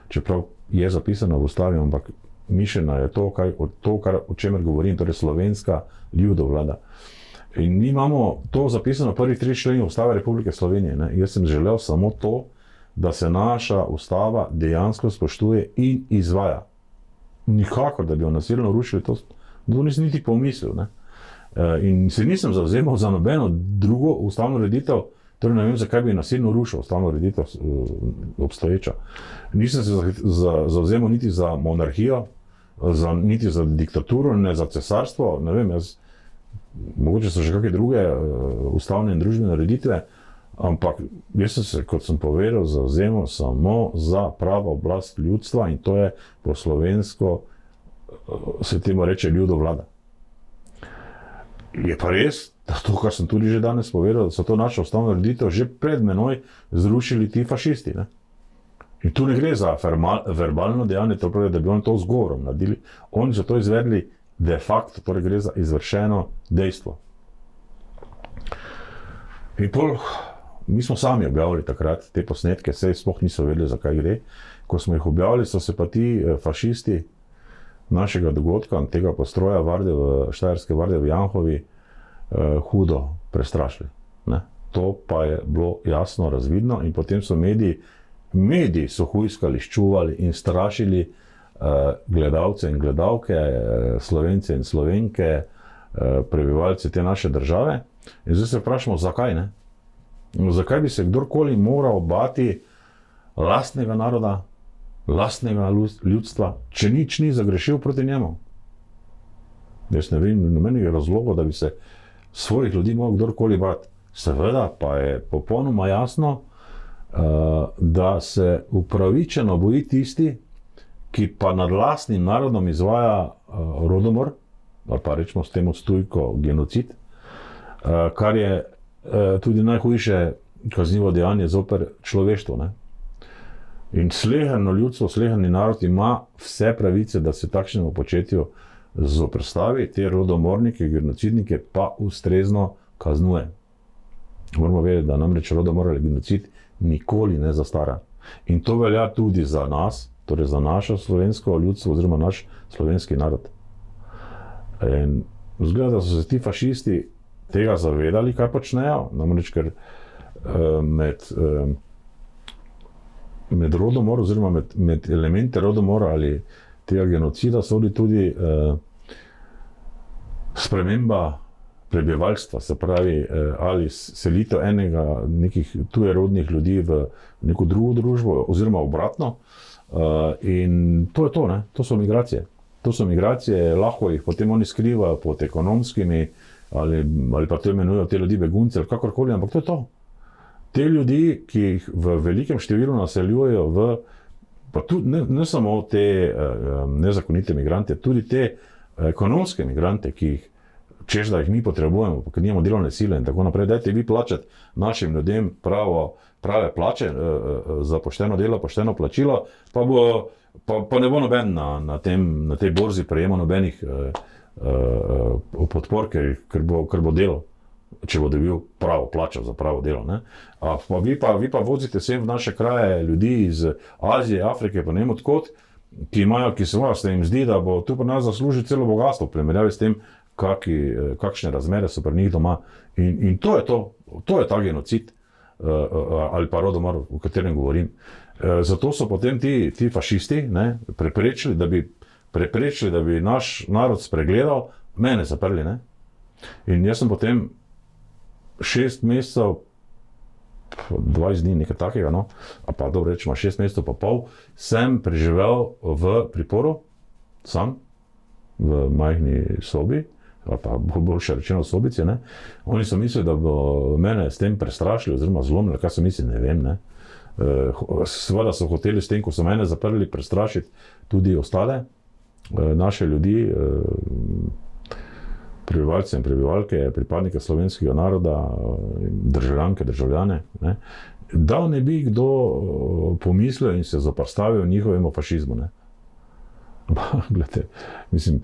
čeprav je zapisana v ustavi, ampak mišljena je to, o čemer govorim, torej slovenska ljudovlada. In mi imamo to zapisano v prvih 3 členih Ustave Republike Slovenije. Ne? Jaz sem želel samo to, da se naša ustava dejansko spoštuje in izvaja. Nikakor, da bi jo nasilno rušili, to nisem niti pomislil. Ne? In se nisem zavzemal za nobeno drugo ustavno ureditev, torej ne vem, zakaj bi nasilno rušil ustavno ureditev obstoječa. Nisem se zavzemal niti za monarhijo, niti za diktaturo, ne za cesarstvo, ne vem, mogoče so še kakšne druge ustavne in družbene ureditve, ampak jaz sem se, kot sem povedal, zavzemal samo za pravo oblast ljudstva in to je po slovensko, se temu reče, ljudovlada. Je pa res, da to, kar sem tudi že danes povedal, da so to našo ustavno ureditev že pred menoj zrušili ti fašisti. Ne? In tu ne gre za verbalno dejanje, torej, da bi oni to z govorom naredili. Oni so to izvedli de facto, torej gre za izvršeno dejstvo. In pol mi smo sami objavili takrat te posnetke, saj sploh niso vedeli, zakaj gre. Ko smo jih objavili, so se pa ti fašisti našega dogodka, tega postroja Štajerske varde v Janhovi, hudo prestrašili. Ne? To pa je bilo jasno razvidno in potem so mediji so hujskali, ščuvali in strašili gledalce in gledalke, Slovence in Slovenke, prebivalce te naše države. In zdaj se vprašamo, zakaj ne? Zakaj bi se kdorkoli moral bati lastnega naroda, lastnega ljudstva, če nič ni zagrešil proti njemu? Jaz ne vem nobenega razloga, da bi se svojih ljudi moral kdorkoli bati. Seveda pa je popolnoma jasno, da se upravičeno boji tisti, ki pa nad lastnim narodom izvaja rodomor, ali pa rečemo s tem odstujko genocid, kar je tudi najhujše kaznivo dejanje zoper človeštvo. Ne? In sleherno ljudstvo, sleherni narod ima vse pravice, da se takšnemu početju zoperstavi, te rodomornike, genocidnike pa ustrezno kaznuje. Moramo vedeti, da namreč rodomor ali genocid nikoli ne zastara. In to velja tudi za nas, torej za naše slovensko ljudstvo oziroma naš slovenski narod. In zgleda, da so se ti fašisti tega zavedali, kaj počnejo, namreč ker med rodomor oziroma med elemente rodomora ali tega genocida sodi tudi sprememba prebivalstva, se pravi, ali selitev nekih tujerodnih ljudi v neko drugo družbo oziroma obratno. In to je to, ne? To so migracije. To so migracije, lahko jih potem oni skrivajo pod ekonomskimi ali pa to imenujejo te ljudi begunce ali kakorkoli, ampak to je to. Te ljudi, ki jih v velikem številu naseljujejo pa tudi ne samo te nezakonite migrante, tudi te ekonomske migrante, ki jih češ, da jih mi potrebujemo, ker nimamo delovne sile in tako naprej. Dajte vi plačati našim ljudem prave plače za pošteno delo, pošteno plačilo, pa ne bo noben na tej borzi prejemal nobenih podpor, ker bo delo, če bo dobil pravo plačo za pravo delo. Ne? Vi pa vozite sem v naše kraje ljudi iz Azije, Afrike, pa ne vem odkot, ki se jim zdi, da bo tu pri nas zaslužil celo bogatstvo, v primerjavi s tem, kakšne razmere so pri njih doma. In to je to, to je ta genocid, ali pa rodomor, o katerem govorim. Zato so potem ti fašisti preprečili, da bi naš narod spregledal, mene zaprli. Ne? In jaz sem potem 6 mesecev, 20 dni, nekaj takega, no, a pa dobro rečemo 6 mesecev pa pol, sem preživel v priporu, sam, v majhni sobi, ali pa boljše rečeno sobici. Ne. Oni so mislili, da bo mene s tem prestrašili oziroma zlomili, kaj so mislili, ne vem. Ne. Seveda so hoteli s tem, ko so mene zaprli, prestrašiti tudi ostale naše ljudi, prebivalce in prebivalke, pripadnike slovenskega naroda, državljanke, državljane, ne, da ne bi kdo pomislil in se zoperstavil njihovemu fašizmu. Ne. Glede, mislim,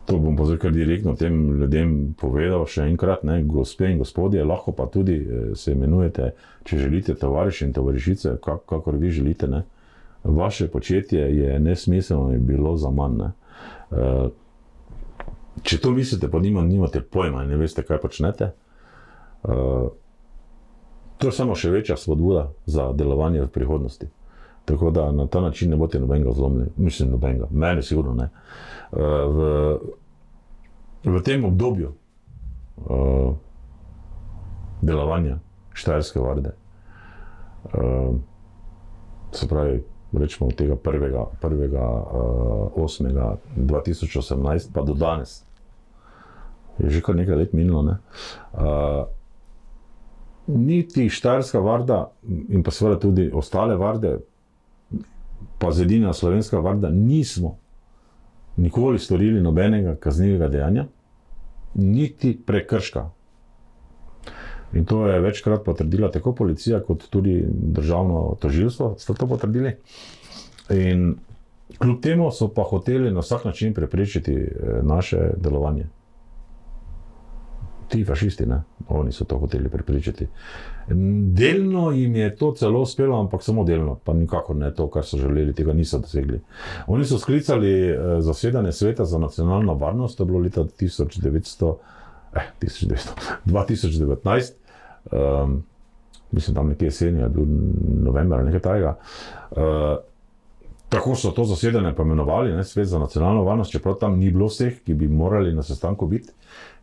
to bom pa zdaj kar direktno tem ljudem povedal še enkrat, ne, gospe in gospodje, lahko pa tudi se imenujete, če želite, tovariši in tovarišice, kakor vi želite. Ne. Vaše početje je nesmiselno in bilo za manj. Ne. Če to mislite, pa nimate pojma in ne veste, kaj počnete, to je samo še večja spodbuda za delovanje v prihodnosti. Tako da na ta način ne boste nobenega zlomili, mislim nobenega, mene sigurno ne. V tem obdobju delovanja Štajerske varde, se pravi, rečemo od tega 1.8.2018 pa do danes, je že kar nekaj let minilo, ne? Niti Štajerska varda in pa seveda tudi ostale varde, pa Zedinjena slovenska varda, nismo nikoli storili nobenega kaznivega dejanja, niti prekrška. In to je večkrat potrdila tako policija, kot tudi državno tožilstvo, sta to potrdili. In kljub temu so pa hoteli na vsak način preprečiti naše delovanje. Ti fašisti, ne? Oni so to hoteli prepričati. Delno jim je to celo uspelo, ampak samo delno, pa nikakor ne to, kar so želeli, tega niso dosegli. Oni so sklicali zasedanje Sveta za nacionalno varnost, to je bilo leta 2019, mislim tam nekje jeseni, je bil november ali nekaj tajega. Tako so to zasedanje poimenovali, Svet za nacionalno varnost, čeprav tam ni bilo vseh, ki bi morali na sestanku biti.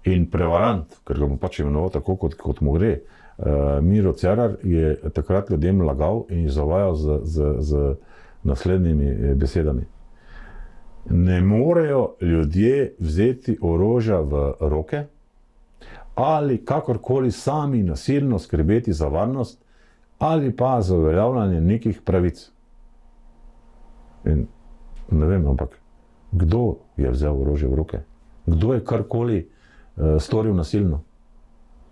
In prevarant, ker ga bom pač imenoval tako, kot mu gre, Miro Cerar je takrat ljudem lagal in zavajal z naslednjimi besedami. Ne morejo ljudje vzeti orožja v roke ali kakorkoli sami nasilno skrbeti za varnost ali pa za uveljavljanje nekih pravic. In ne vem, ampak kdo je vzel orožje v roke? Kdo je karkoli storil nasilno?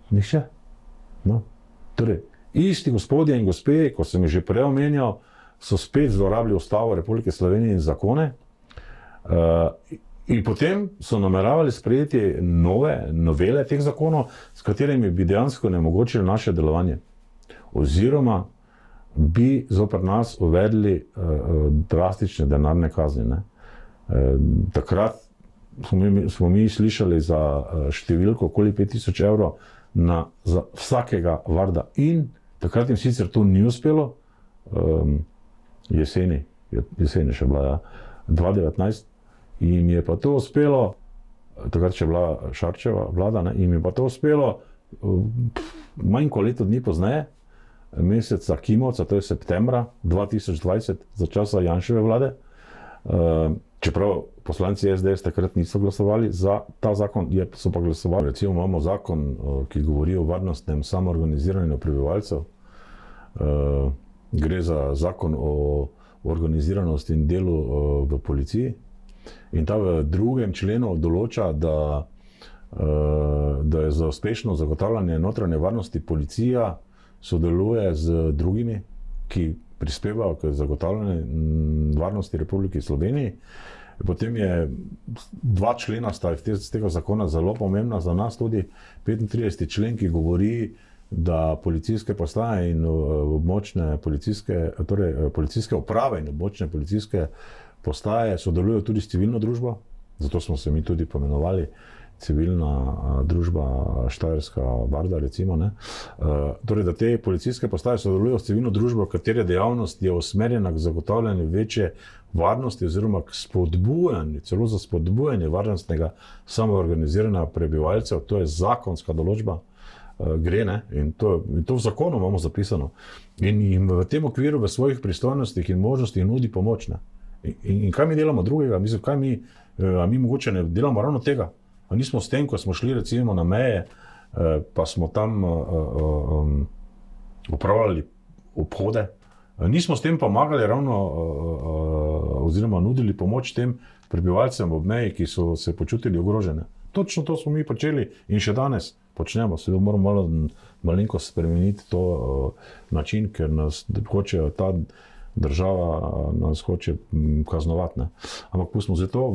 Nihče. No. Torej, isti gospodje in gospe, ko sem jih že prej omenjal, so spet zlorabili Ustavo Republike Slovenije in zakone in potem so nameravali sprejeti novele teh zakonov, s katerimi bi dejansko onemogočili naše delovanje. Oziroma bi zoper nas uvedli drastične denarne kazni. Takrat smo mi slišali za številko okoli 5000 evrov za vsakega varda. In takrat jim sicer to ni uspelo, jeseni še bila, 2019, jim je pa to uspelo, takrat še bila Šarčeva vlada, jim je pa to uspelo manj kot leto dni pozneje, meseca Kimovca, to je septembra 2020, za časa Janševe vlade, čeprav poslanci SDS takrat niso glasovali za ta zakon, so pa glasovali. Recimo imamo zakon, ki govori o varnostnem samoorganiziranju prebivalcev. Gre za zakon o organiziranosti in delu v policiji. In ta v 2. členu določa, da je za uspešno zagotavljanje notranje varnosti policija sodeluje z drugimi, ki prispevajo k zagotavljanju varnosti Republike Slovenije. Potem je 2 člena sta iz tega zakona zelo pomembna za nas, tudi 35. člen, ki govori, da policijske postaje in območne policijske uprave in območne policijske postaje sodelujejo tudi s civilno družbo, zato smo se mi tudi pomenovali civilna družba Štajerska Varda, recimo. Torej, da te policijske postaje sodelujejo s civilno družbo, katere dejavnost je usmerjena k zagotavljanju večje varnosti oziroma k spodbujanju, celo za spodbujanje varnostnega samoorganiziranja prebivalcev. To je zakonska določba, gre, in to v zakonu imamo zapisano. In jim v tem okviru, v svojih pristojnostih in možnostih nudi pomoč. In kaj mi delamo drugega? Mislim, kaj mi mogoče ne delamo ravno tega? Nismo s tem, ko smo šli recimo na meje, pa smo tam upravljali obhode, nismo s tem pomagali ravno oziroma nudili pomoč tem prebivalcem ob meji, ki so se počutili ogrožene. Točno to smo mi počeli in še danes počnemo. Seveda moramo malenko spremeniti to način, ker nas hoče ta država nas hoče kaznovati. Ampak pustimo zdaj to.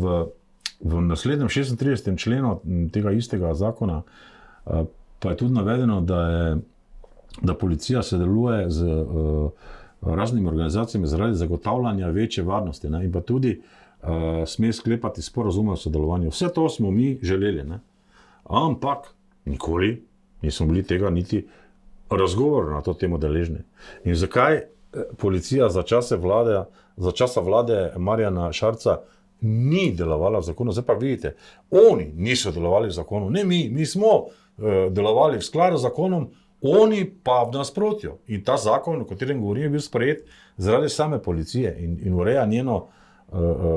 V naslednjem 36. členu tega istega zakona pa je tudi navedeno, da policija sodeluje z raznimi organizacijami zaradi zagotavljanja večje varnosti, in pa tudi sme sklepati sporazume o sodelovanju. Vse to smo mi želeli, ampak nikoli nismo bili tega niti razgovora na to temo deležni. In zakaj policija za časa vlade Marjana Šarca ni delovala v zakonu? Zdaj pa vidite, oni niso delovali v zakonu, ne mi smo delovali v skladu z zakonom, oni pa v nasprotju. In ta zakon, o katerem govorim, je bil sprejet zaradi same policije in ureja njeno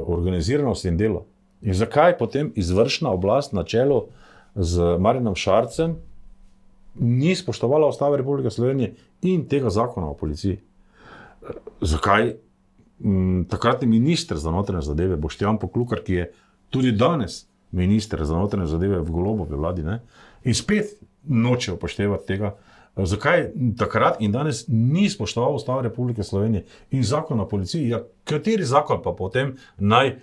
organiziranost in delo. In zakaj potem izvršna oblast na čelu z Marjanom Šarcem ni spoštovala Ustave Republike Slovenije in tega zakona o policiji? Zakaj takratni minister za notranje zadeve Boštjan Poklukar, ki je tudi danes minister za notranje zadeve v Golobovi vladi, in spet noče upoštevati tega zakaj takrat in danes ni spoštoval Ustave Republike Slovenije in zakon o policiji? Ja, kateri zakon pa potem naj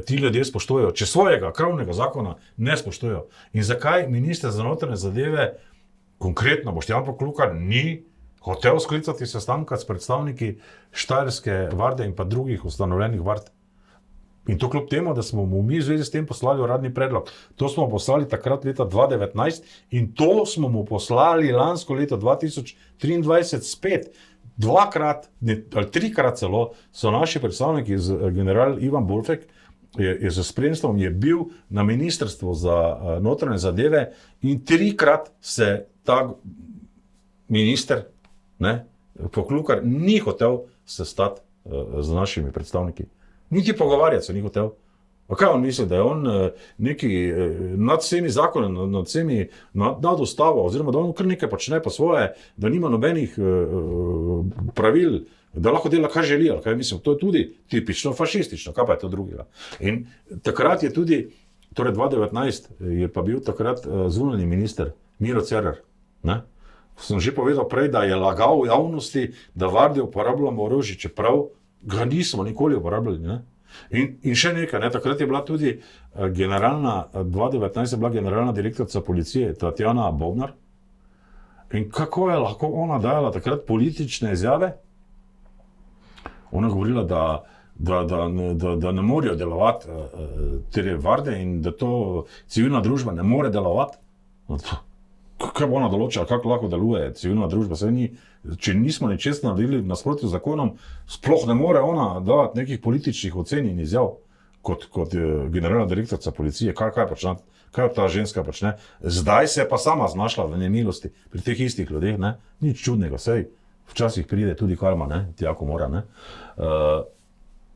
ti ljudje spoštujejo, če svojega krovnega zakona ne spoštujejo? In zakaj minister za notranje zadeve, konkretno Boštjan Poklukar, ni hotel sklicati sestanka s predstavniki Štajerske varde in pa drugih ustanovljenih vard? In to kljub temu, da smo mu mi v zvezi s tem poslali uradni predlog. To smo poslali takrat leta 2019 in to smo mu poslali lansko leto 2023 spet. Dvakrat ali trikrat celo so naši predstavniki, general Ivan Bolfek, je z spremstvom je bil na ministrstvu za notranje zadeve in trikrat se ta minister, Poklukar, ni hotel sestati z našimi predstavniki. Niti pogovarjati se ni hotel. Pa kaj on misli, da je on neki nad vsemi zakonom, nad ustavo, oziroma da on kar nekaj počne po svoje, da nima nobenih pravil, da lahko dela, kaj želi, ali kaj mislim. To je tudi tipično fašistično, kaj pa je to drugega. In takrat je tudi, torej 2019, je pa bil takrat zunanji minister Miro Cerar. Sem že povedal prej, da je lagal v javnosti, da vardi uporabljamo orožje, čeprav ga nismo nikoli uporabljali. In še nekaj, takrat je bila tudi 2019 je bila generalna direktorica policije Tatjana Bobnar. In kako je lahko ona dajala takrat politične izjave? Ona govorila, da ne morejo delovati te varde in da to civilna družba ne more delovati. Kaj bo ona določila, kako lahko deluje civilna družba? Če nismo nečesa naredili v nasprotju z zakonom, sploh ne more ona davati nekih političnih ocen in izjav kot generalna direktorica policije. Kaj ta ženska počne? Zdaj se je pa sama znašla v nemilosti pri teh istih ljudeh. Nič čudnega, sej včasih pride tudi karma, tja, ko mora.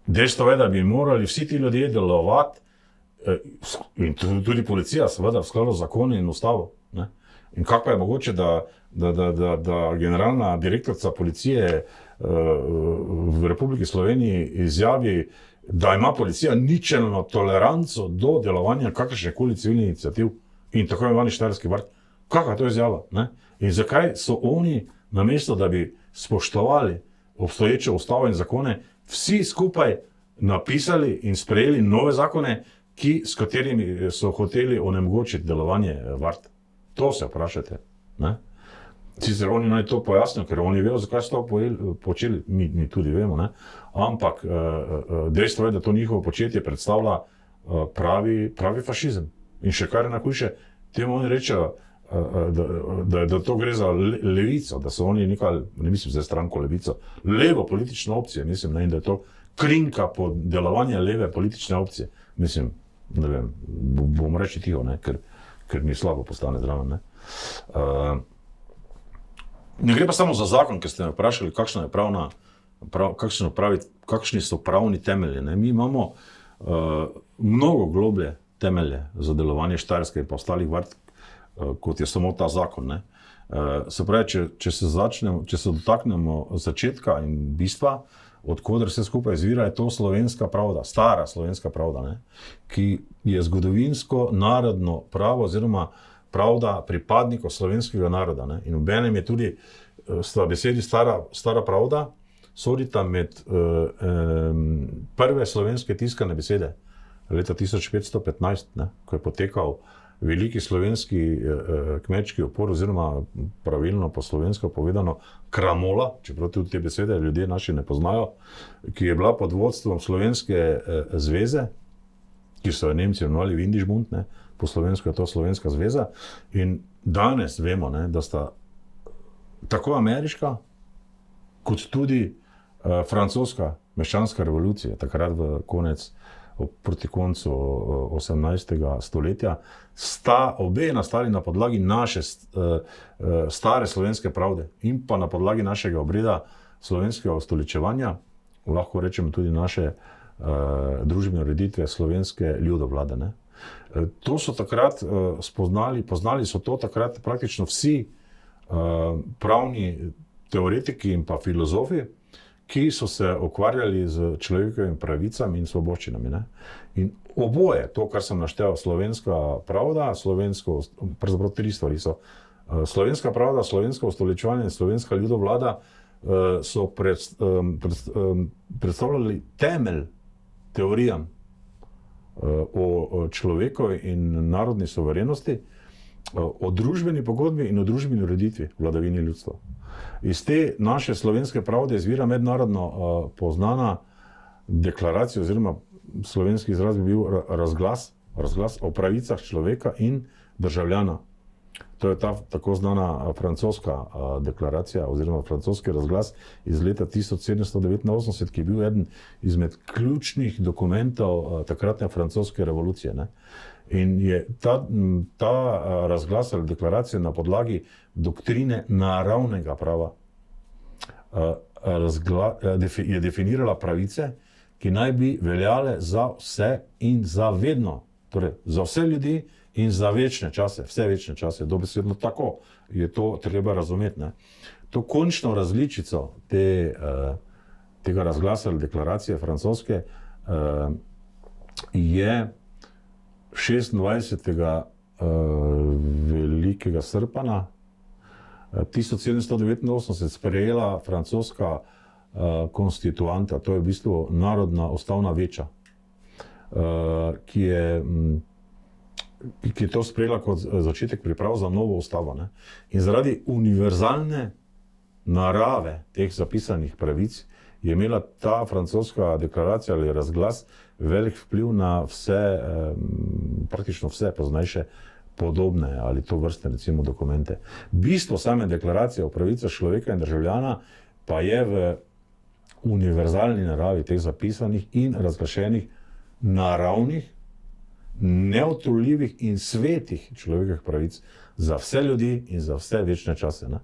Dejstvo je, da bi morali vsi ti ljudje delovati, in tudi policija, seveda, v skladu z zakoni in ustavo. In kako je mogoče, da generalna direktorica policije v Republiki Sloveniji izjavi, da ima policija ničelno toleranco do delovanja kakršnekoli civilnih iniciativ in tako imenovani Štajerski vard? Kakva je to izjava? In zakaj so oni, namesto da bi spoštovali obstoječe ustavo in zakone, vsi skupaj napisali in sprejeli nove zakone, s katerimi so hoteli onemogočiti delovanje vard? To se vprašate. Sicer oni naj to pojasnijo, ker oni vejo, zakaj so to počeli, mi tudi vemo, ampak dejstvo je, da to njihovo početje predstavlja pravi fašizem. In še kar je najhujše, temu oni rečejo, da to gre za levico, da so oni neka, ne mislim za stranko levico, levo politično opcijo, mislim, in da je to krinka pod delovanje leve politične opcije. Mislim, ne vem, bom reči tiho, ker mi slabo postane zraven. Ne gre pa samo za zakon, ker ste me vprašali, kakšni so pravni temelji. Mi imamo mnogo globlje temelje za delovanje Štajerske in pa ostalih vard, kot je samo ta zakon. Se pravi, če se dotaknemo začetka in bistva, od koder vse skupaj izvira, je to slovenska pravda, stara slovenska pravda, ki je zgodovinsko narodno pravo oziroma pravda pripadnikov slovenskega naroda. In obenem je tudi sta besedi stara pravda, sodita med prve slovenske tiskane besede leta 1515, ko je potekal veliki slovenski kmečki upor, oziroma pravilno po slovensko povedano kramola, čeprav tudi te besede ljudje naši ne poznajo, ki je bila pod vodstvom Slovenske zveze, ki so jo Nemci imenovali Windischbund, po slovensko je to Slovenska zveza. In danes vemo, da sta tako ameriška, kot tudi francoska meščanska revolucija, takrat v proti koncu 18. stoletja, sta obe nastali na podlagi naše stare slovenske pravde in pa na podlagi našega obreda slovenskega ustoličevanja, lahko rečemo tudi naše družbene ureditve slovenske ljudovlade. To so takrat poznali so to takrat praktično vsi pravni teoretiki in pa filozofi, ki so se ukvarjali z človekovimi pravicami in svoboščinami. In oboje, to, kar sem naštel, slovenska pravda, pravzaprav tri stvari so, Slovenska pravda, slovensko ustoličevanje in slovenska ljudovlada so predstavljali temelj teorijam o človekovi in narodni suverenosti, o družbeni pogodbi in o družbeni ureditvi vladavini ljudstva. Iz te naše slovenske pravde izvira mednarodno poznana deklaracija, oziroma slovenski izraz bi bil razglas o pravicah človeka in državljana. To je ta tako znana francoska deklaracija oziroma francoski razglas iz leta 1789, ki je bil eden izmed ključnih dokumentov takratne francoske revolucije. Ne? In je ta razglas ali deklaracija na podlagi doktrine naravnega prava je definirala pravice, ki naj bi veljale za vse in za vedno. Torej, za vse ljudi in za večne čase, vse večne čase, dobesedno tako je to treba razumeti. Ne? To končno različico tega razglasa ali deklaracije francoske je 26. Velikega srpana 1789 sprejela francoska konstituanta, to je v bistvu narodna ustavna veča, ki je to sprejela kot začetek priprav za novo ustavo. Ne? In zaradi univerzalne narave teh zapisanih pravic je imela ta francoska deklaracija ali razglas velik vpliv na vse, praktično vse poznejše podobne ali to vrstne recimo dokumente. Bistvo same deklaracije o pravicah človeka in državljana pa je v univerzalni naravi teh zapisanih in razglašenih naravnih, neodtujljivih in svetih človekovih pravic za vse ljudi in za vse večne čase. Ne?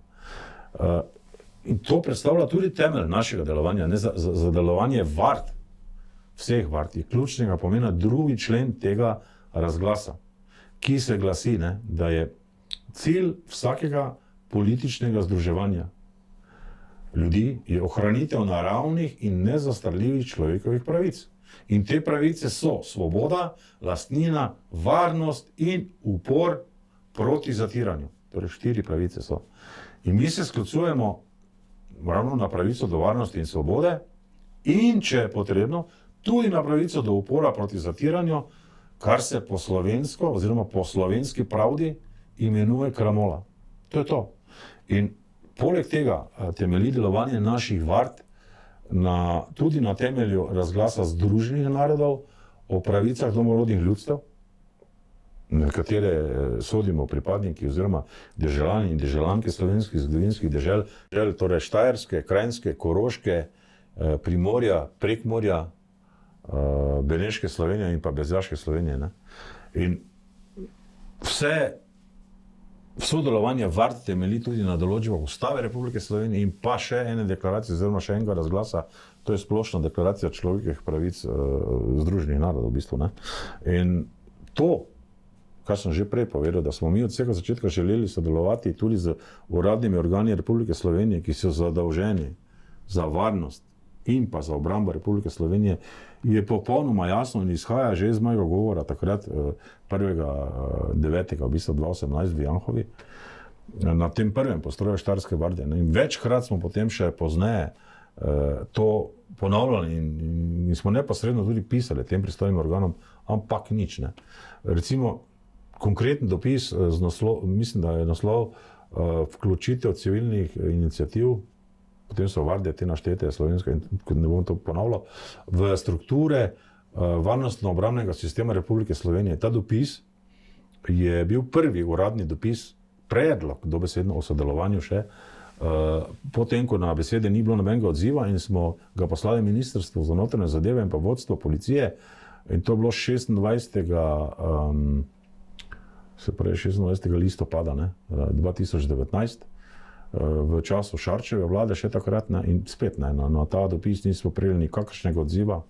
In to predstavlja tudi temelj našega delovanja, ne, za delovanje vard, vseh vard, je ključnega pomena 2. člen tega razglasa, ki se glasi, ne, da je cilj vsakega političnega združevanja ljudi je ohranitev naravnih in nezastarljivih človekovih pravic. In te pravice so svoboda, lastnina, varnost in upor proti zatiranju. Torej 4 pravice so. In mi se sklicujemo ravno na pravico do varnosti in svobode in, če je potrebno, tudi na pravico do upora proti zatiranju, kar se po slovensko oziroma po slovenski pravdi imenuje kramola. To je to. In poleg tega temelji delovanje naših vard tudi na temelju razglasa Združenih narodov o pravicah domorodnih ljudstev, na katere sodimo pripadniki oziroma državljani in državljanke slovenskih zgodovinskih dežel, torej Štajerske, Krajinske, Koroške, Primorja, Prekmorja, Beneške Slovenije in pa Bezjaške Slovenije. Ne? In vso delovanje vard temelji tudi na določbah Ustave Republike Slovenije in pa še ene deklaracije oziroma še enega razglasa, to je splošna deklaracija človekovih pravic Združenih narodov v bistvu. Ne? In to, kar sem že prej povedal, da smo mi od vsega začetka želeli sodelovati tudi z uradnimi organi Republike Slovenije, ki so zadolženi za varnost in pa za obrambo Republike Slovenije, je popolnoma jasno in izhaja že iz mojega govora takrat 1.9. v bistvu 2018 v Janhovi, na tem prvem postroju Štajerske varde. In večkrat smo potem še pozneje to ponavljali in smo neposredno tudi pisali tem pristojnim organom, ampak nič ne. Recimo, konkreten dopis z mislim, da je naslov vključitev civilnih iniciativ, potem so varde te naštete slovenske, ne bom to ponavljal, v strukture varnostno-obrambnega sistema Republike Slovenije. Ta dopis je bil prvi uradni dopis, predlog dobesedno o sodelovanju še, potem, ko na besede ni bilo nobenega odziva in smo ga poslali Ministrstvu za notranje zadeve in pa vodstvo policije, in to je bilo 26. listopada 2019, v času Šarčeve vlade še takrat, ne, in spet ne, na ta dopis nismo prejeli nikakršnega odziva,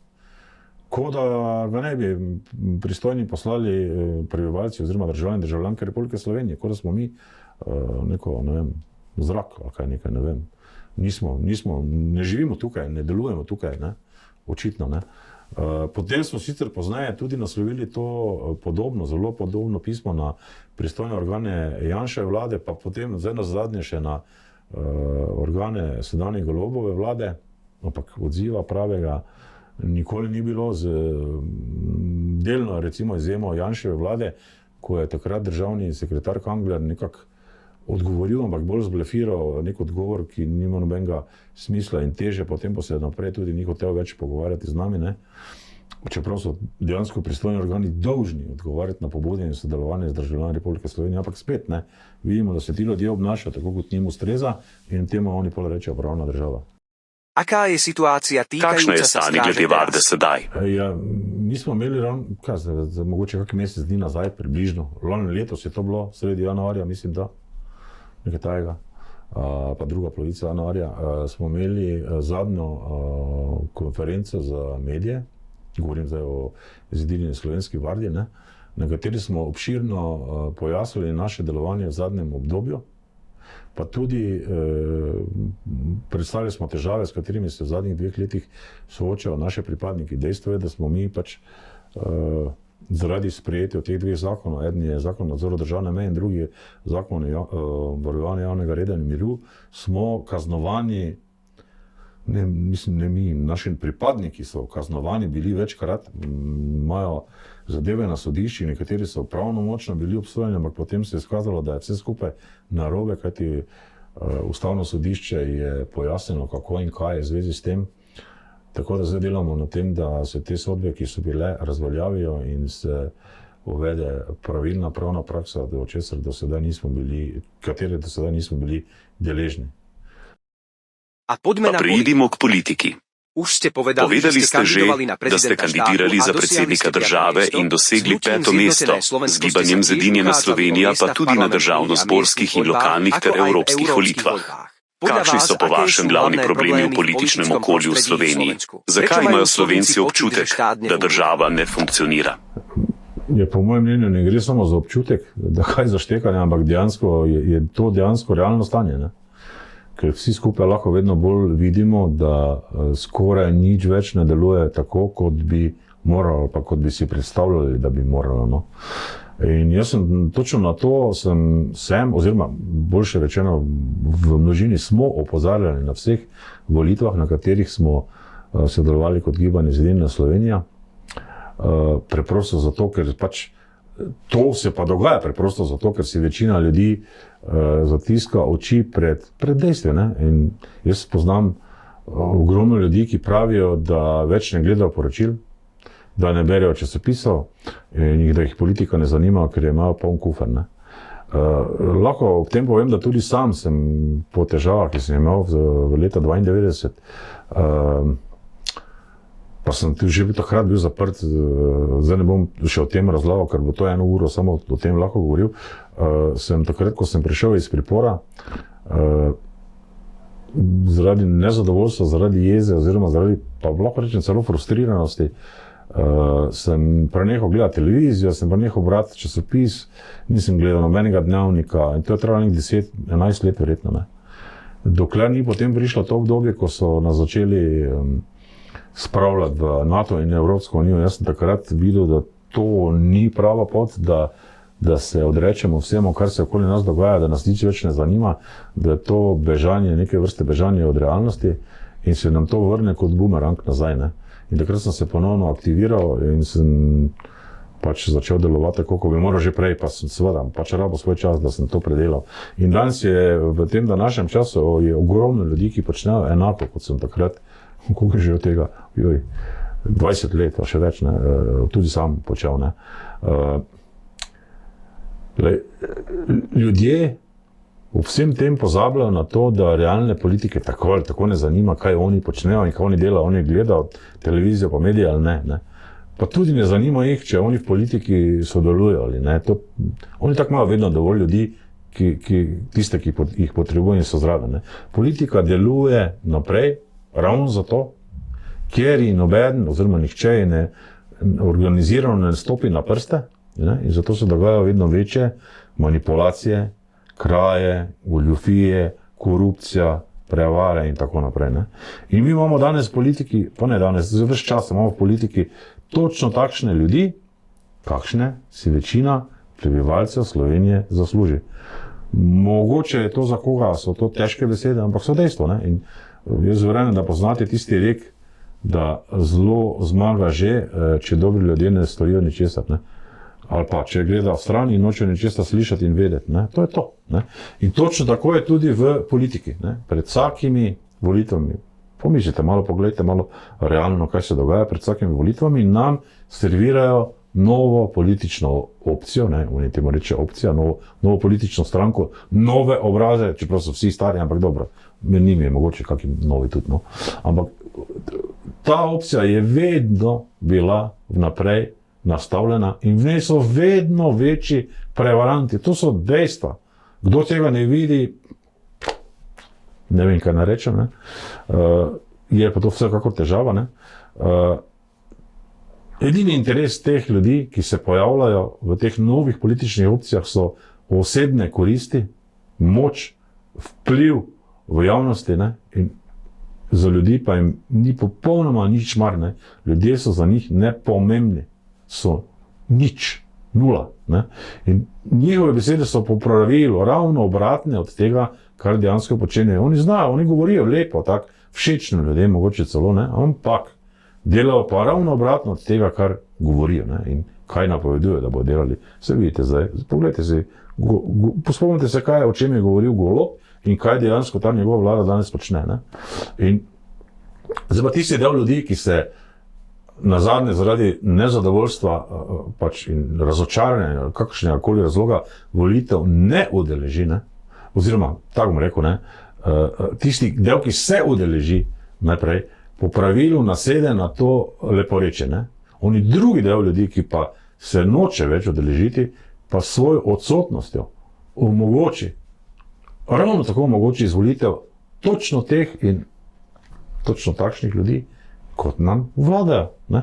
kot da ga ne bi pristojni poslali prebivalci oziroma državljani in državljanke Republike Slovenije, kot da smo mi neko, ne vem, zrak ali kaj nekaj, ne vem. Ne živimo tukaj, ne delujemo tukaj, ne, očitno. Ne. Potem smo sicer pozneje tudi naslovili to podobno, zelo podobno pismo na pristojne organe Janševe vlade, pa potem zdaj nazadnje še na organe sedanje Golobove vlade, ampak odziva pravega nikoli ni bilo, z delno recimo izjemo Janševe vlade, ko je takrat državni sekretar Kangler nekako odgovoril, ampak bolj zblefiral nek odgovor, ki nima nobenega smisla in teže, potem pa se naprej tudi ni hotel več pogovarjati z nami, ne. Čeprav so dejansko pristojni organi dolžni odgovarjati na pobude in sodelovanje z državljani Republike Slovenije, ampak spet, ne, vidimo, da se ti ljudje obnašajo tako, kot njim ustreza in temu oni pol rečejo pravna država. Aká je situácia Kakšna je týkajúca sa stanje stráže glede Varde teraz? sedaj? Ja, mi smo imeli mogoče kak mesec dni nazaj, približno, lani letos je to bilo, sredi januarja, mislim, da, nekaj tajega, pa druga polovica januarja, smo imeli zadnjo konferenco za medije, govorim zdaj o Zedinjeni slovenski Vardi, ne, na kateri smo obširno pojasnili naše delovanje v zadnjem obdobju, pa tudi predstavili smo težave, s katerimi se v zadnjih 2 letih soočajo naše pripadniki. Dejstvo je, da smo mi pač zaradi sprejetja teh 2 zakonov, eden je zakon o nadzoru državne meje in drugi je zakon o varovanju javnega reda in miru, smo kaznovani, ne mi, naši pripadniki so kaznovani bili večkrat, imajo zadeve na sodišči, nekateri so pravnomočno bili obsojeni, ampak potem se je izkazalo, da je vse skupaj narobe, kajti Ustavno sodišče je pojasnilo, kako in kaj je v zvezi s tem. Tako da zdaj delamo na tem, da se te sodbe, ki so bile, razveljavijo in se uvede pravilna pravna praksa, do česar do sedaj nismo bili, katere do sedaj nismo bili deležni. A poďme Pa na prejdimo k politiki. Už ste povedali Ste že, kandidovali na da ste prezidenta kandidirali štátu za a dosiahli predsednika ste 5. države miesto. in dosegli S hnutím 5. mesto. Zjednotené Slovensko Z ste gibanjem sa tiež Zedinjena uchádzali Slovenija o pa miesta v tudi na parlamentných državnozborských a in miestnych lokalnih ter voľbách, ako aj v európskych volitvách. voľbách. Podľa Kakšni vás, so po aké vašem sú glavni hlavné problemi v problémy političnem politickom okolju v prostredí Sloveniji? Slovensku? Zakaj Prečo imajo majú Slovenci Slovenci pocit, občutek, že štát da nefunguje? država ne funkcionira? Je, po mojem mnenju ne gre samo za občutek, da kaj za štekanje, ampak dejansko je to dejansko realno stanje, ne? Ker vsi skupaj lahko vedno bolj vidimo, da skoraj nič več ne deluje tako, kot bi moralo, pa kot bi si predstavljali, da bi moralo, no. In jaz sem točno na to oziroma boljše rečeno v množini smo opozarjali na vseh volitvah, na katerih smo sodelovali kot gibanje Zedinjena Slovenija. Preprosto zato, ker pač to se pa dogaja preprosto zato, ker si večina ljudi zatiska oči pred dejstvi, ne. In jaz poznam ogromno ljudi, ki pravijo, da več ne gledajo poročil, da ne berejo časopisov in da jih politika ne zanima, ker imajo poln kufer, ne. Lahko ob tem povem, da tudi sam sem po težavah, ki sem imel v leta 92, pa sem tudi že takrat bil zaprt, zdaj ne bom še o tem razlagal, ker bo to 1 uro samo o tem lahko govoril, sem takrat, ko sem prišel iz pripora, zaradi nezadovoljstva, zaradi jeze oziroma zaradi, pa lahko rečem, celo frustriranosti, sem prenehal gledati televizijo, sem prenehal brati časopis, nisem gledal nobenega dnevnika in to je trajalo 10-11 let verjetno, ne. Dokler ni potem prišlo to obdobje, ko so nas začeli spravljati v NATO in Evropsko unijo. Jaz sem takrat videl, da to ni prava pot, da se odrečemo vsemu, kar se okoli nas dogaja, da nas nič več ne zanima, da je to bežanje, neke vrste bežanje od realnosti in se nam to vrne kot bumerang nazaj, ne. In takrat sem se ponovno aktiviral in sem pač začel delovati tako, kot bi moral že prej, pa sem seveda pač rabil svoj čas, da sem to predelal. In danes je v tem današnjem času je ogromno ljudi, ki počnejo enako, kot sem takrat, koliko že od tega, 20 let, pa še več, ne, tudi sam počel, ne. Ljudje v vsem tem pozabljajo na to, da realne politike tako ali tako ne zanima, kaj oni počnejo in kaj oni delajo, oni gledajo televizijo pa medije ali ne. Pa tudi ne zanima jih, če oni v politiki sodelujo ali ne. Oni tako imajo vedno dovolj ljudi, tiste, ki jih potrebujejo in so zraven, ne. Politika deluje naprej, ravno zato, ker ji nobeden oziroma nihče ne organizirano ne stopi na prste, ne, in zato se dogajajo vedno večje manipulacije, kraje, goljufije, korupcija, prevare in tako naprej. Ne? In mi imamo danes v politiki, pa ne danes, za več časa imamo v politiki točno takšne ljudi, kakšne si večina prebivalcev Slovenije zasluži. Mogoče je to za koga, so to težke besede, ampak so dejstvo. Ne? In jaz verjamem, da poznate tisti rek, da zlo zmaga že, če dobri ljudje ne storijo ničesar. Ne? Ali pa, če gleda v stran in noče ničesar slišati in vedeti. Ne? To je to. Ne? In točno tako je tudi v politiki. Ne? Pred vsakimi volitvami, pomislite malo, pogledajte malo realno, kaj se dogaja, pred vsakimi volitvami nam servirajo novo politično opcijo, ne, oni temu reče opcija, novo politično stranko, nove obraze, čeprav so vsi stari, ampak dobro, med njimi je mogoče kakšen novi tudi, no. Ampak ta opcija je vedno bila vnaprej nastavljena in v njej so vedno večji prevaranti, to so dejstva. Kdo tega ne vidi, ne vem, kaj narečem, ne, je pa to vsekakor težava, ne. Edini interes teh ljudi, ki se pojavljajo v teh novih političnih opcijah, so osebne koristi, moč, vpliv v javnosti, ne? In za ljudi pa jim ni popolnoma nič mar. Ne? Ljudje so za njih nepomembni, so nič, nula. Ne? In njihove besede so po pravilu ravno obratne od tega, kar dejansko počenjajo. Oni znajo, oni govorijo lepo, tako všečno ljudem, mogoče celo, ne? Ampak delajo pa ravno obratno od tega, kar govorijo, ne? In kaj napovedujejo, da bodo delali. Se vidite zdaj, pogledajte si, pospomnite se, o čem je govoril Golob in kaj dejansko ta njegova vlada danes počne. Ne? In zdaj pa tisti del ljudi, ki se nazadnje zaradi nezadovoljstva pač in razočaranja, kakšnega koli razloga volitev ne udeleži, ne? Oziroma, tako bom rekel, ne? Tisti del, ki se udeleži najprej, po pravilu nasede na to leporeče. Ne? Oni drugi del ljudi, ki pa se noče več udeležiti, pa s svojo odsotnostjo omogoči, ravno tako omogoči izvolitev točno teh in točno takšnih ljudi, kot nam vladajo. Ne?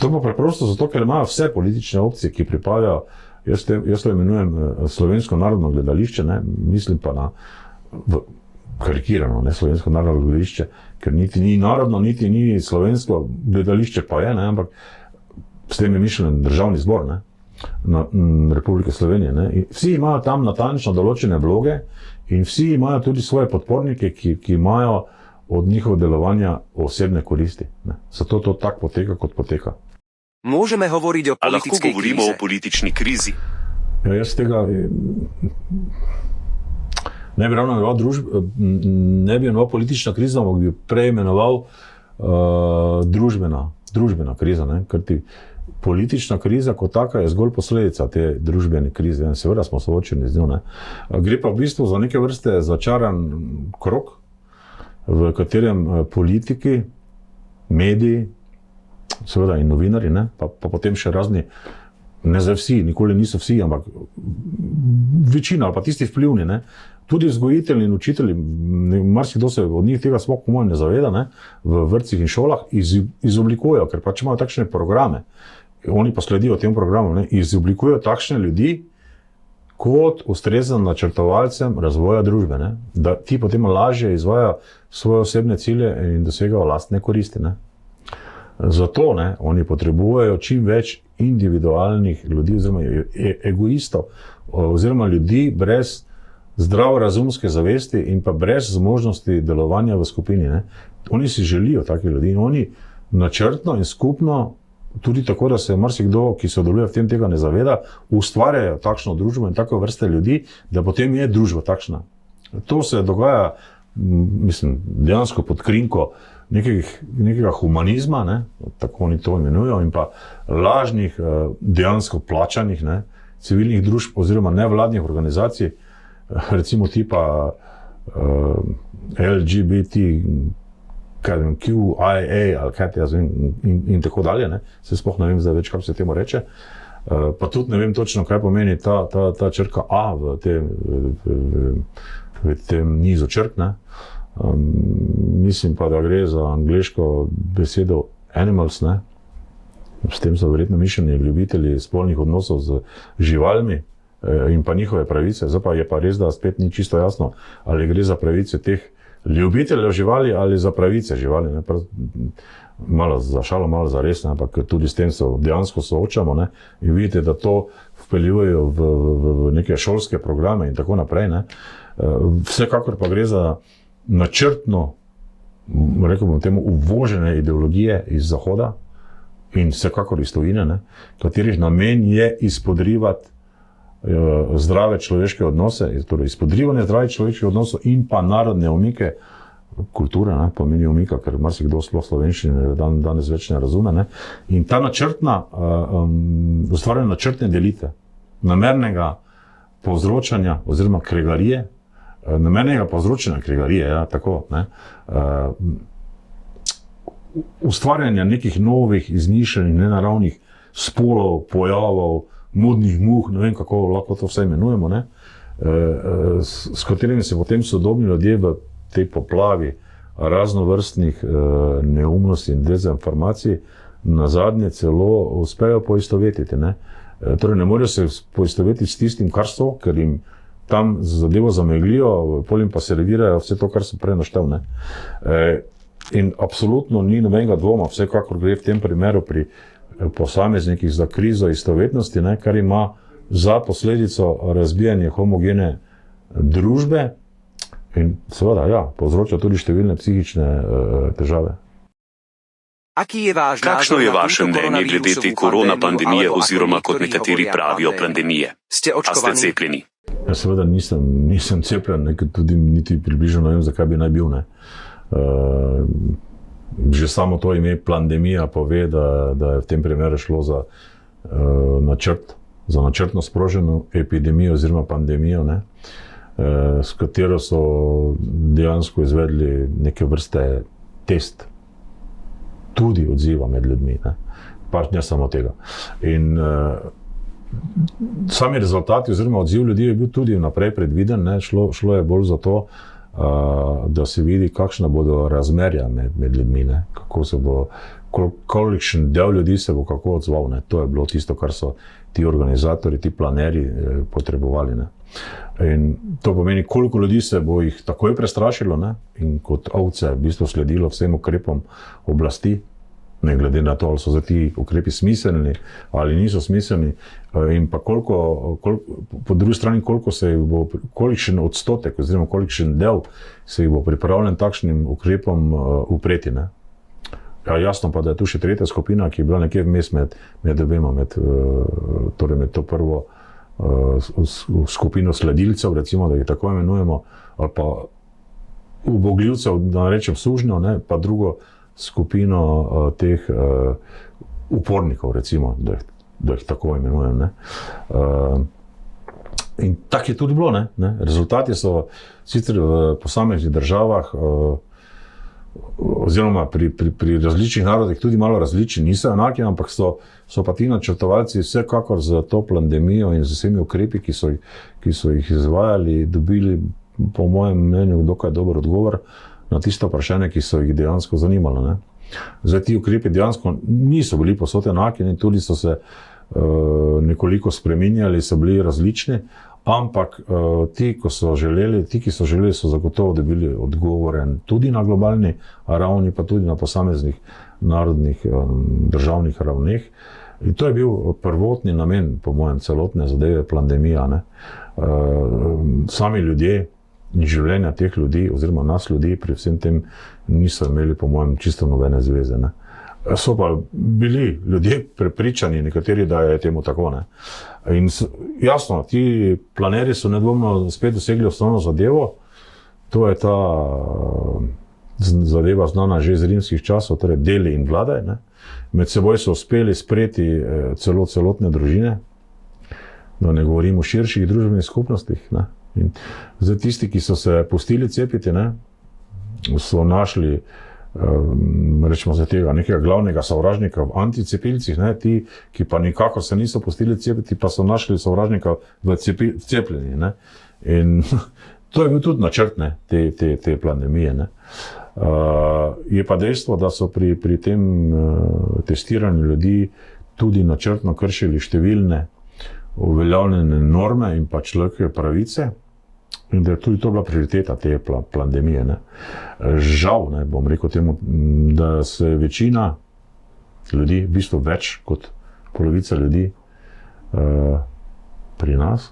To pa preprosto zato, ker imajo vse politične opcije, ki pripadajo, jaz to imenujem Slovensko narodno gledališče, ne? Mislim pa na karikirano, ne, Slovensko narodno gledališče, ker niti ni narodno, niti ni slovensko gledališče, pa je, ne, ampak s tem je mišljen državni zbor, ne, Republike Slovenije. Ne. In vsi imajo tam natančno določene vloge in vsi imajo tudi svoje podpornike, ki imajo od njihovega delovanja osebne koristi. Ne. Zato to tako poteka, kot poteka. Môžeme hovoriť o politickej lahko govorimo kríze? o politični krizi? Ja, jaz tega ne bi ravno imenoval politična kriza, ampak bi prej imenoval družbena kriza. Ne? Ker ti politična kriza kot taka je zgolj posledica te družbene krize. In seveda smo soočeni z njo. Ne? Gre pa v bistvu za neke vrste začaran krog, v katerem politiki, mediji, seveda in novinarji, ne? Pa potem še razni, ne zdaj vsi, nikoli niso vsi, ampak večina ali pa tisti vplivni, ne? Tudi vzgojitelji in učitelji, marsikdo se od njih tega sploh po mojem ne zaveda, ne? V vrtcih in šolah izoblikujejo, ker pač imajo takšne programe, oni pa sledijo tem programom, ne? Izoblikujejo takšne ljudi kot ustrezen načrtovalcem razvoja družbe, ne? Da ti potem lažje izvajajo svoje osebne cilje in dosegajo lastne koristi. Ne? Zato ne, oni potrebujejo čim več individualnih ljudi oziroma egoistov oziroma ljudi brez zdravorazumske zavesti in pa brez zmožnosti delovanja v skupini. Ne. Oni si želijo takih ljudi in oni načrtno in skupno, tudi tako, da se marsikdo, ki sodeluje v tem, tega ne zaveda, ustvarjajo takšno družbo in tako vrste ljudi, da potem je družba takšna. To se dogaja, mislim, dejansko pod krinko nekega humanizma, ne, tako oni to imenujejo, in pa lažnih, dejansko plačanih, ne, civilnih družb oziroma nevladnih organizacij, recimo tipa LGBT, QIA ali kaj te jaz vem in tako dalje, ne, se sploh ne vem zdaj več, kako se temu reče, pa tudi ne vem točno, kaj pomeni ta črka A v tem nizu črk, ne. Mislim pa, da gre za angleško besedo animals, ne. S tem so verjetno mišljeni ljubitelji spolnih odnosov z živalmi, in pa njihove pravice. Zdaj pa je pa res, da spet ni čisto jasno, ali gre za pravice teh ljubiteljev živali ali za pravice živali. Ne? Malo za šalo, malo za res, ampak tudi s tem se dejansko soočamo, ne? In vidite, da to vpeljujejo v neke šolske programe in tako naprej. Ne? Vsekakor pa gre za načrtno, rekel bom temu, uvožene ideologije iz Zahoda in vsekakor iz tujine, ne? Katerih namen je izpodrivati zdrave človeške odnose, torej izpodrivanje zdravih človeških odnosov in pa narodne umike, kulture, ne, pomeni umika, ker marsikdo sploh slovenščine danes več ne razume. Ne. In ta načrtna, ustvarjanje načrtne delitve, namernega povzročanja oziroma kregarije, ja, tako, ne, ustvarjanja nekih novih, izmišljenih, nenaravnih spolov, pojavov, modnih muh, ne vem, kako lahko to vse imenujemo, ne, s katerimi se potem sodobni ljudje v tej poplavi raznovrstnih neumnosti in dezinformacij nazadnje celo uspejo poistovetiti. Ne? Torej ne morejo se poistovetiti s tistim, kar so, ker jim tam zadevo zameglijo, potem pa servirajo vse to, kar so prej naštel. Ne? In absolutno ni nobenega dvoma, vsekakor gre v tem primeru pri posameznikih za krizo istovetnosti, ne? Kar ima za posledico razbijanje homogene družbe, in seveda, ja, povzroča tudi številne psihične težave. Kakšno je vaše mnenje glede te korona pandemije oziroma, kot nekateri pravijo, pandemije? A ste cepljeni? Ja, seveda nisem cepljen, tudi niti približno ne vem, zakaj bi naj bil. Ne. Že samo to ime pandemija pove, da je v tem primeru šlo za načrtno sproženo epidemijo oziroma pandemijo, ne. S katero so dejansko izvedli neke vrste test tudi odziva med ljudmi, ne, pač ne samo tega. In sami rezultati oziroma odziv ljudi je bil tudi vnaprej predviden, ne, šlo je bolj za to, da se vidi, kakšna bodo razmerja med ljudmi, ne, kako se bo, kolikšen del ljudi se bo kako odzval, ne, to je bilo tisto, kar so ti organizatori, ti planerji potrebovali, ne. In to pomeni, koliko ljudi se bo jih takoj prestrašilo, ne? In kot ovce v bistvu sledilo vsem ukrepom oblasti, ne glede na to, ali so za ti ukrepi smiselni ali niso smiselni, in pa po drugi strani, kolikšen odstotek oziroma kolikšen del se jih bo pripravljen takšnim ukrepom upreti, ne? Ja, jasno pa, da je tu še tretja skupina, ki je bila nekje vmes med obema, torej med to prvo skupino sledilcev, recimo, da jih tako imenujemo, ali pa ubogljivcev, da ne rečem sužnjev, ne, pa drugo skupino teh upornikov, recimo, da jih tako imenujem. Ne. In tak je tudi bilo. Ne. Rezultati so sicer v posameznih državah oziroma pri različnih narodih tudi malo različni, niso enaki, ampak so pa ti načrtovalci vsekakor za to pandemijo in z vsemi ukrepi, ki so jih izvajali, dobili, po mojem mnenju, dokaj dober odgovor na tisto vprašanje, ki so jih dejansko zanimalo. Ne. Zdaj, ti ukrepi dejansko niso bili povsod enaki, in tudi so se nekoliko spreminjali, so bili različni, ampak ti, ki so želeli, so zagotovo dobili odgovore tudi na globalni ravni, pa tudi na posameznih narodnih državnih ravneh. In to je bil prvotni namen, po mojem, celotne zadeve pandemija. Ne. Sami ljudje in življenja teh ljudi, oziroma nas ljudi, pri vsem tem niso imeli, po mojem, čisto nobene zveze. Ne. So pa bili ljudje prepričani, nekateri, da je temu tako. Ne. In jasno, ti planerji so nedvomno spet dosegli osnovno zadevo. To je ta zadeva znana že iz rimskih časov, torej deli in vladaj. Ne. Med seboj so uspeli sprejeti celotne družine, da ne govorim o širših družbenih skupnostih. Ne. In zdaj tisti, ki so se pustili cepiti, ne, so našli rečemo za tega nekega glavnega sovražnika v anticepilcih, ne, ti, ki pa nikakor se niso pustili cepiti, pa so našli sovražnika v cepljenju. Ne. In to je bil tudi načrt, ne, te pandemije. Ne. Je pa dejstvo, da so pri tem testiranju ljudi tudi načrtno kršili številne uveljavljene norme in pa človekove pravice in da je tudi to bila prioriteta te pandemije. Ne. Žal, ne, bom rekel temu, da se večina ljudi, v bistvu več kot polovica ljudi pri nas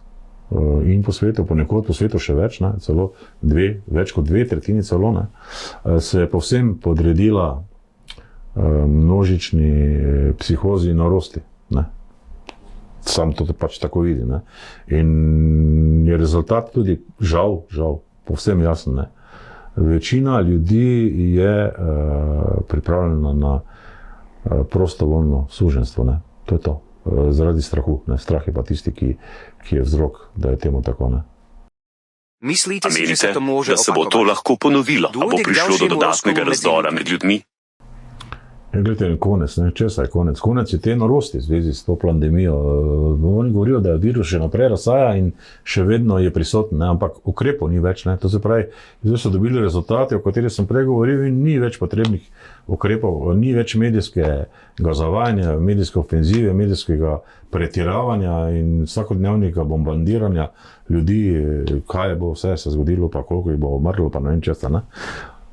in po svetu, ponekod po svetu še več, ne, celo več kot 2/3 celo, ne, se je povsem podredila množični psihozi in norosti. Ne. Sam to pač tako vidim. Ne. In je rezultat tudi žal, povsem jasen. Ne. Večina ljudi je pripravljena na prostovoljno suženjstvo. Ne. To je to. Zaradi strahu. Ne. Strah je pa tisti, ki je vzrok, da je temu tako. Ne. Menite, da se bo to lahko ponovilo, a bo prišlo do dodatnega razdora med ljudmi? Glejte, konec, ne? Česa je konec? Konec je te norosti v zvezi s to pandemijo. Oni govorijo, da virus še naprej razsaja in še vedno je prisoten, ne? Ampak ukrepov ni več. Ne? To se pravi, zdaj so dobili rezultate, o katerih sem prej govoril, in ni več potrebnih ukrepov, ni več medijskega zavajanja, medijske ofenzive, medijskega pretiravanja in vsakodnevnega bombardiranja ljudi, kaj bo vse se zgodilo, pa koliko jih bo umrlo, pa ne vem česa. Ne?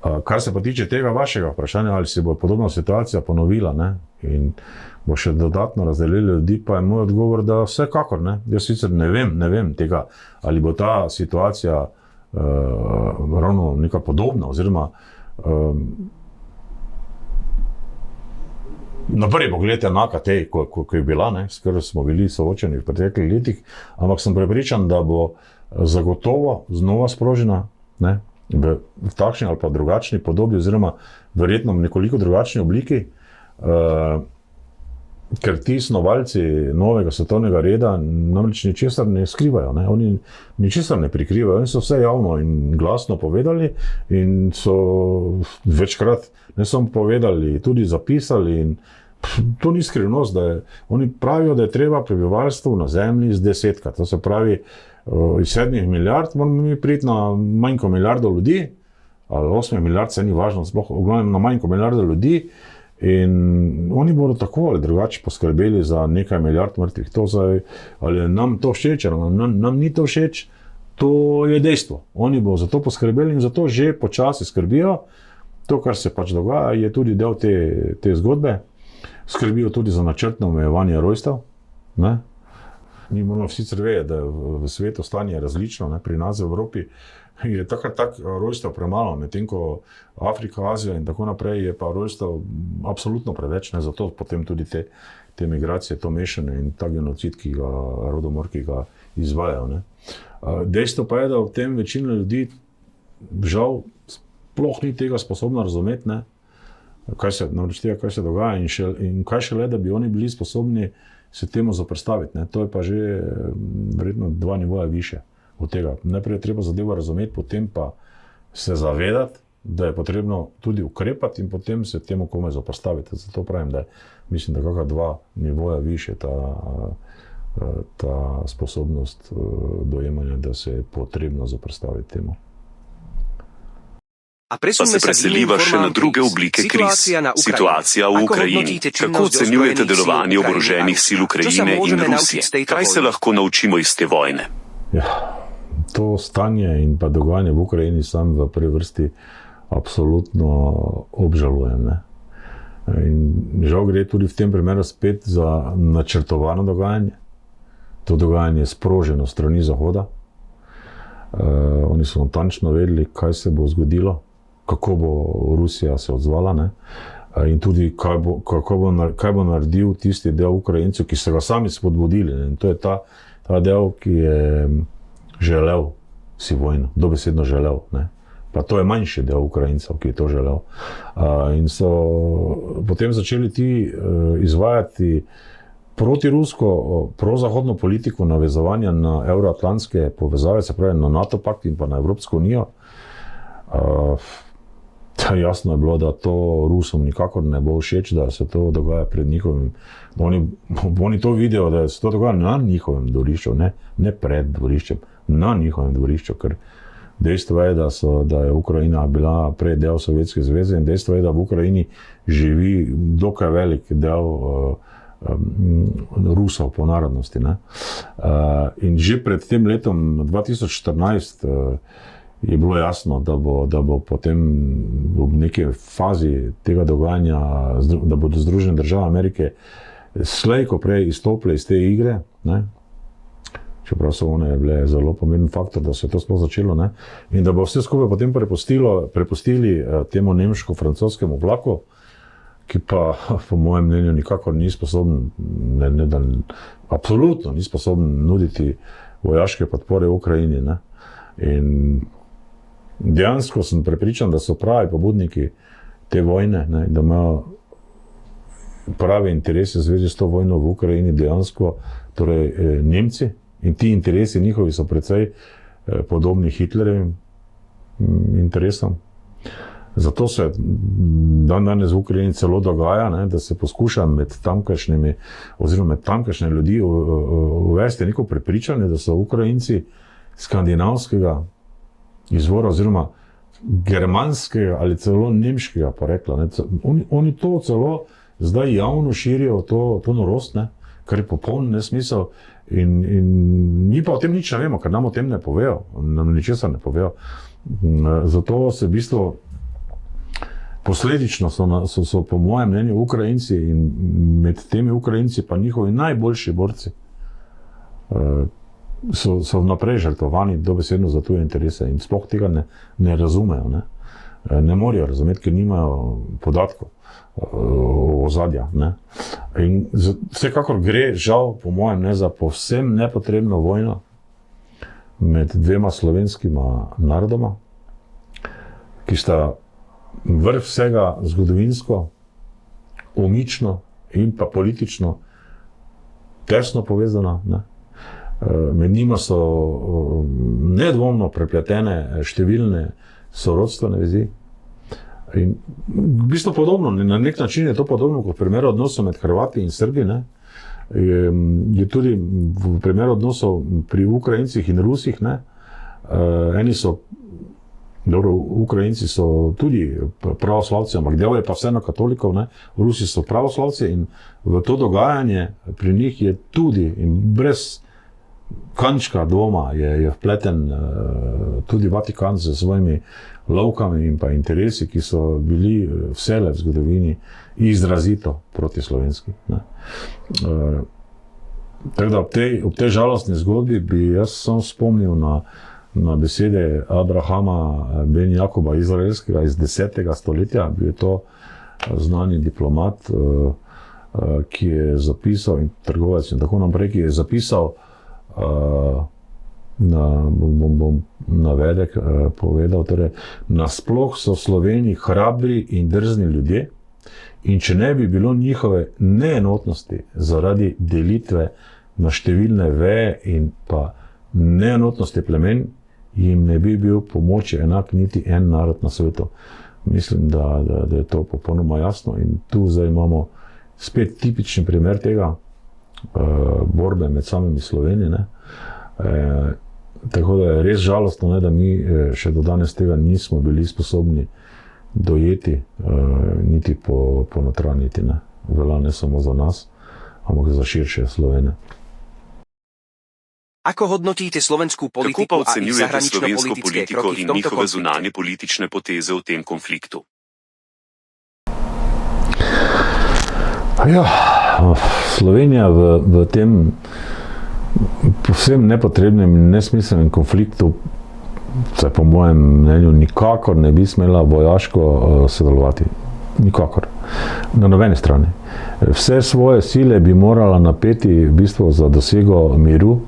Kar se pa tiče tega vašega vprašanja, ali se bo podobna situacija ponovila, ne, in bo še dodatno razdelili ljudi, pa je moj odgovor, da vsekakor, ne. Jaz sicer ne vem tega, ali bo ta situacija ravno neka podobna, oziroma na prvi pogled enaka tej, ko je bila, ne, s katero smo bili soočeni v preteklih letih, ampak sem prepričan, da bo zagotovo znova sprožena, ne, v takšni ali pa drugačni podobi, oziroma verjetno v nekoliko drugačni obliki, ker ti snovalci novega svetovnega reda namreč ničesar ne skrivajo, ne? Oni ničesar ne prikrivajo, oni so vse javno in glasno povedali in so večkrat ne samo povedali, tudi zapisali in to ni skrivnost, oni pravijo, da je treba prebivalstvo na zemlji zdesetkrat, to se pravi, iz 7 milijard moramo mi priti na manj kot milijardo ljudi, ali 8 milijard, se ni važno, sploh na manj kot milijardo ljudi, in oni bodo tako ali drugače poskrbeli za nekaj milijard mrtvih. To zdaj, ali nam to všeč, ali nam ni to všeč, to je dejstvo. Oni bodo za to poskrbeli in zato že počasi skrbijo. To, kar se pač dogaja, je tudi del te zgodbe. Skrbijo tudi za načrtno omejevanje rojstev, ne. Mi moramo sicer vedeti, da v svetu stanje različno, ne? Pri nas v Evropi je tak rojstev premalo, medtem ko Afrika, Azija in tako naprej je pa rojstev absolutno preveč, ne? Zato potem tudi te migracije, to mešanje in ta genocid, rodomor, ki ga izvajajo. Ne? Dejstvo pa je, da v tem večina ljudi žal sploh ni tega sposobna razumeti, ne? Kaj se dogaja in kaj šele, da bi oni bili sposobni se temu zoperstaviti. Ne. To je pa že verjetno 2 nivoja više od tega. Najprej je treba zadevo razumeti, potem pa se zavedati, da je potrebno tudi ukrepati in potem se temu komaj zoperstaviti. Zato pravim, da mislim, da kakšna 2 nivoja više ta sposobnost dojemanja, da se je potrebno zoperstaviti temu. Pa se preseliva še na druge oblike kriz. Situacija v Ukrajini. Kako ocenjujete delovanje oboroženih sil Ukrajine in Rusije? Kaj se lahko naučimo iz te vojne? Ja, to stanje in pa dogajanje v Ukrajini sam v prvi vrsti absolutno obžalujem. Ne? In žal gre tudi v tem primeru spet za načrtovano dogajanje. To dogajanje je sproženo strani Zahoda. Oni so natančno vedeli, kaj se bo zgodilo, kako bo Rusija se odzvala, ne? In tudi kaj bo naredil tisti del Ukrajincev, ki so ga sami spodbudili. Ne? In to je ta del, ki je želel si vojno, dobesedno želel. Ne? Pa to je manjši del Ukrajincev, ki je to želel. In so potem začeli ti izvajati protirusko, prozahodno politiko navezovanja na evroatlantske povezave, se pravi na NATO pakt in pa na Evropsko unijo. Jasno je bilo, da to Rusom nikakor ne bo všeč, da se to dogaja pred njihovim. Oni to vidijo, da se to dogaja na njihovem dvorišču, ne pred dvoriščem, na njihovem dvorišču, ker dejstvo je, da je Ukrajina bila prej del Sovjetske zveze in dejstvo je, da v Ukrajini živi dokaj velik del Rusov po narodnosti. Ne. In že pred tem letom 2014 je bilo jasno, da bo potem v neki fazi tega dogajanja, da bodo Združene države Amerike slej ko prej izstopile iz te igre, ne. Čeprav so one bile zelo pomemben faktor, da se je to sploh začelo, ne. In da bo vse skupaj potem prepustili temu nemško-francoskemu vlaku, ki pa po mojem mnenju nikakor ni sposoben, absolutno ni sposoben nuditi vojaške podpore v Ukrajini, ne. In dejansko sem prepričan, da so pravi pobudniki te vojne, ne, da imajo pravi interese v zvezi s to vojno v Ukrajini dejansko, torej Nemci, in ti interesi njihovi so precej podobni Hitlerjevim interesom. Zato se danes v Ukrajini celo dogaja, ne, da se poskuša med tamkajšnjimi oziroma med tamkajšnje ljudi uvesti neko prepričanje, da so Ukrajinci skandinavskega izvora oziroma germanskega ali celo nemškega porekla. Oni to celo zdaj javno širijo, to norost, ne, kar je popoln nesmisel. In mi pa o tem nič ne vemo, ker nam o tem ne povejo, nam ničesar ne povejo. Zato se v bistvu posledično so po mojem mnenju Ukrajinci in med temi Ukrajinci pa njihovi najboljši borci so vnaprej žrtvovani dobesedno za tuje interese in sploh tega ne razumejo. Ne morejo razumeti, ker nimajo podatkov ozadja. In vsekakor gre žal, po mojem, ne za povsem nepotrebno vojno med dvema slovenskima narodoma, ki sta vrh vsega zgodovinsko, umično in pa politično tesno povezana. Ne. Med njima so nedvomno prepletene številne sorodstvene vezi. In v bistvu podobno, na nek način je to podobno kot v primeru odnosov med Hrvati in Srbi, ne. Je tudi v primeru odnosov pri Ukrajincih in Rusih, ne. Eni so, dobro, Ukrajinci so tudi pravoslavci, ampak del je pa vseeno katolikov, ne. Rusi so pravoslavci in v to dogajanje pri njih je tudi in brez kančka dvoma je vpleten tudi Vatikan z svojimi lovkami in pa interesi, ki so bili vsele v zgodovini izrazito protislovenski. Tako da ob tej žalostni zgodbi bi jaz sam spomnil na besede Abrahama ben Jakoba Izraelskega iz 10. stoletja. Bil je to znani diplomat, ki je zapisal, in trgovec in tako naprej, ki je zapisal, bom navedek povedal, torej, nasploh so v Sloveniji hrabri in drzni ljudje in če ne bi bilo njihove neenotnosti zaradi delitve na številne veje in pa neenotnosti plemen, jim ne bi bil pomoči enak niti en narod na svetu. Mislim, da je to popolnoma jasno in tu zdaj imamo spet tipični primer tega, borbe med samimi Sloveniji. Tako da je res žalostno, da mi še do danes tega nismo bili sposobni dojeti, niti ponotranjiti. Velja ne samo za nas, ampak za širše Slovene. Ako hodnotíte slovenskú politiku a ich zahranično-politické kroky v tomto njihove zunanje politične poteze v tem konfliktu? Ja, Slovenija v tem povsem nepotrebnem in nesmiselnem konfliktu se po mojem mnenju nikakor ne bi smela vojaško sodelovati. Nikakor. Na nobeni strani. Vse svoje sile bi morala napeti v bistvu za dosego miru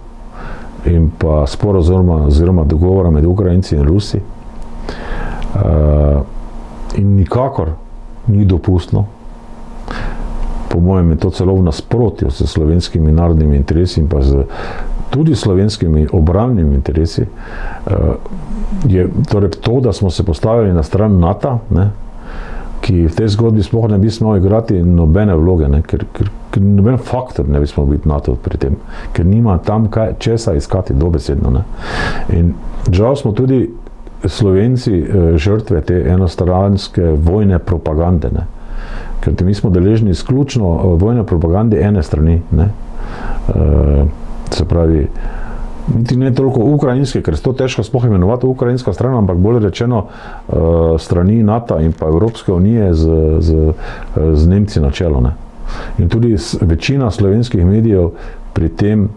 in pa sporazuma oziroma dogovora med Ukrajinci in Rusi. In nikakor ni dopustno. Po mojem je to celo v nasprotju s slovenskimi narodnimi interesi in pa tudi slovenskimi obrambnimi interesi. Je torej to, da smo se postavili na stran NATO, ki v tej zgodbi sploh ne bi smel igrati nobene vloge, ker noben faktor ne bi smel biti NATO pri tem, ker nima tam česa iskati dobesedno. In žal smo tudi Slovenci žrtve te enostranske vojne propagande. Ker mi smo deležni izključno vojne propagande ene strani. Se pravi, niti ne toliko ukrajinske, ker je to težko sploh imenovati ukrajinska stran, ampak bolj rečeno strani NATO in pa Evropske unije z Nemci na čelo. Ne. In tudi večina slovenskih medijev pri tem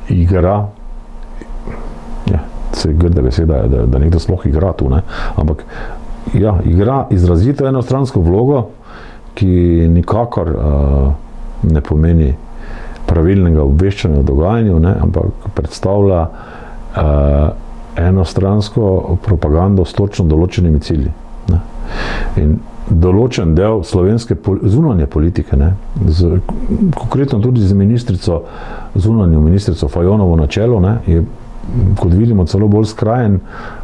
igra, se grda beseda je, da nekdo sploh igra tu, ne. Ampak ja, igra izrazito enostransko vlogo, ki nikakor ne pomeni pravilnega obveščanja o dogajanju, ne, ampak predstavlja enostransko propagando s točno določenimi cilji. Ne. In določen del slovenske zunanje politike, ne, konkretno tudi z zunanjo ministrico Fajonovo na čelu, ne, je, kot vidimo, celo bolj skrajen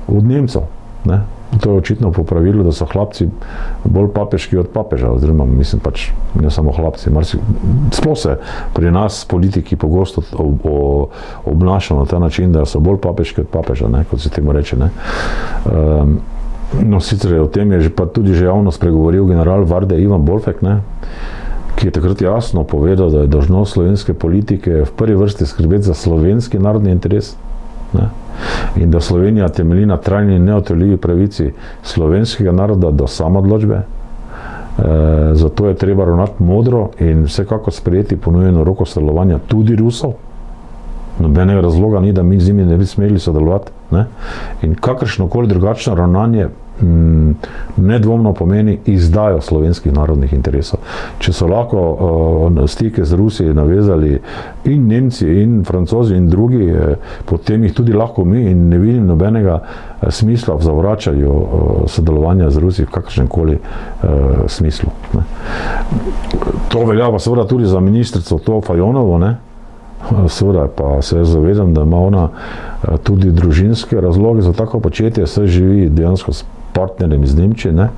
od Nemcev. Ne. To je očitno po pravilu, da so hlapci bolj papeški od papeža, oziroma mislim pač ne samo hlapci. Sploh se pri nas politiki pogosto obnašajo na ta način, da so bolj papeški od papeža, ne, kot se temu reče. Ne. No, sicer o tem je pa tudi že javno spregovoril general Varde Ivan Bolfek, ne, ki je takrat jasno povedal, da je dolžnost slovenske politike v prvi vrsti skrbeti za slovenski narodni interes. Ne. In da Slovenija temelji na trajni in neodtujljivi pravici slovenskega naroda do samoodločbe. Zato je treba ravnati modro in vsekako sprejeti ponujeno roko sodelovanja tudi Rusov. Nobenega razloga ni, da mi z njimi ne bi smeli sodelovati. Ne? In kakršnokoli drugačno ravnanje nedvomno pomeni izdajo slovenskih narodnih interesov. Če so lahko stike z Rusiji navezali in Nemci, in Francozi, in drugi, potem jih tudi lahko mi, in ne vidim nobenega smisla v zavračanju sodelovanja z Rusiji v kakršnemkoli smislu. Ne. To velja pa seveda tudi za ministrico Fajonovo, ne. Seveda pa se zavedam, da ima ona tudi družinske razloge za tako početje, saj živi dejansko s partnerjem iz Nemčije, ne?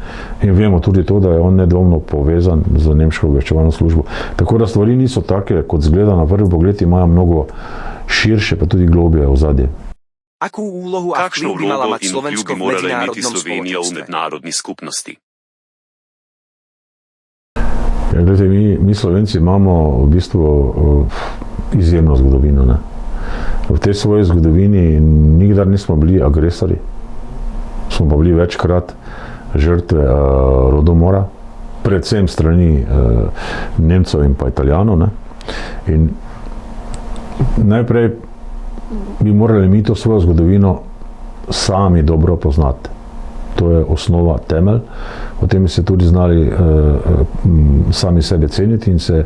In vemo tudi to, da je on nedvomno povezan z nemško obveščevalno službo. Tako da stvari niso take, kot zgleda na prvi pogled, imajo mnogo širše, pa tudi globje ozadje. Kakšno vlogo in vpliv bi morala imeti Slovenija v mednarodni skupnosti? Ja, gledajte, mi Slovenci imamo v bistvu izjemno zgodovino. Ne? V tej svoji zgodovini nikdar nismo bili agresori, smo pa bili večkrat žrtve rodomora, predvsem strani Nemcev in pa Italijanov. Ne? In najprej bi morali mi to svojo zgodovino sami dobro poznati. To je osnova, temelj. Potem bi se tudi znali sami sebe ceniti in se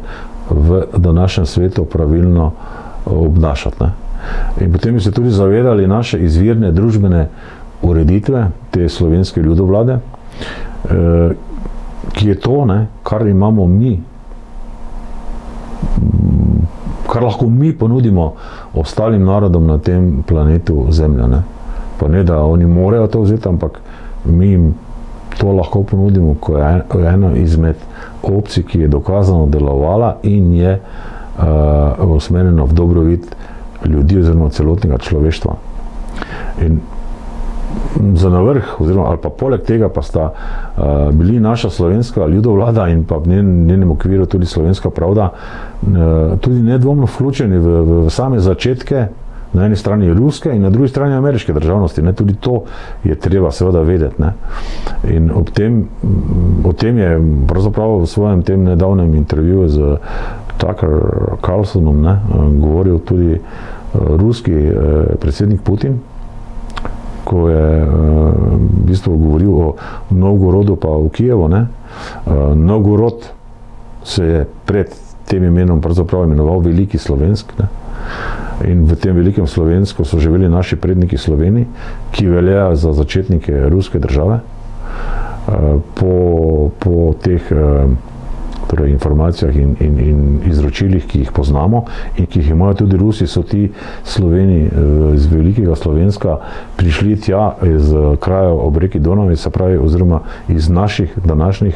v današnjem svetu pravilno obnašati. Ne? In potem bi se tudi zavedali naše izvirne družbene ureditve, te slovenske ljudovlade, ki je to, ne, kar imamo mi, kar lahko mi ponudimo ostalim narodom na tem planetu Zemlja. Ne? Pa ne, da oni morajo to vzeti, ampak mi jim to lahko ponudimo kot eno izmed opcij, ki je dokazano delovala in je usmerjena v dobrobit ljudi oziroma celotnega človeštva. In za navrh, oziroma ali pa poleg tega pa sta bili naša slovenska ljudovlada in pa v njenem okviru tudi Slovenska pravda tudi nedvomno vključeni v same začetke, na eni strani ruske in na drugi strani ameriške državnosti. Ne? Tudi to je treba seveda vedeti. Ne? In o tem je pravzaprav v svojem tem nedavnem intervjuju z Tucker Carlsonom govoril tudi ruski predsednik Putin, ko je v bistvu govoril o Novgorodu pa v Kijevu. Ne? Novgorod se je pred tem imenom pravzaprav imenoval Veliki Slovensk. Ne? In v tem Velikem Slovensku so živeli naši predniki Sloveniji, ki veljajo za začetnike ruske države. Po teh torej informacijah in izročilih, ki jih poznamo in ki jih imajo tudi Rusi, so ti Sloveni iz Velikega Slovenska prišli tja iz krajev ob reki Donavi, se pravi, oziroma iz naših današnjih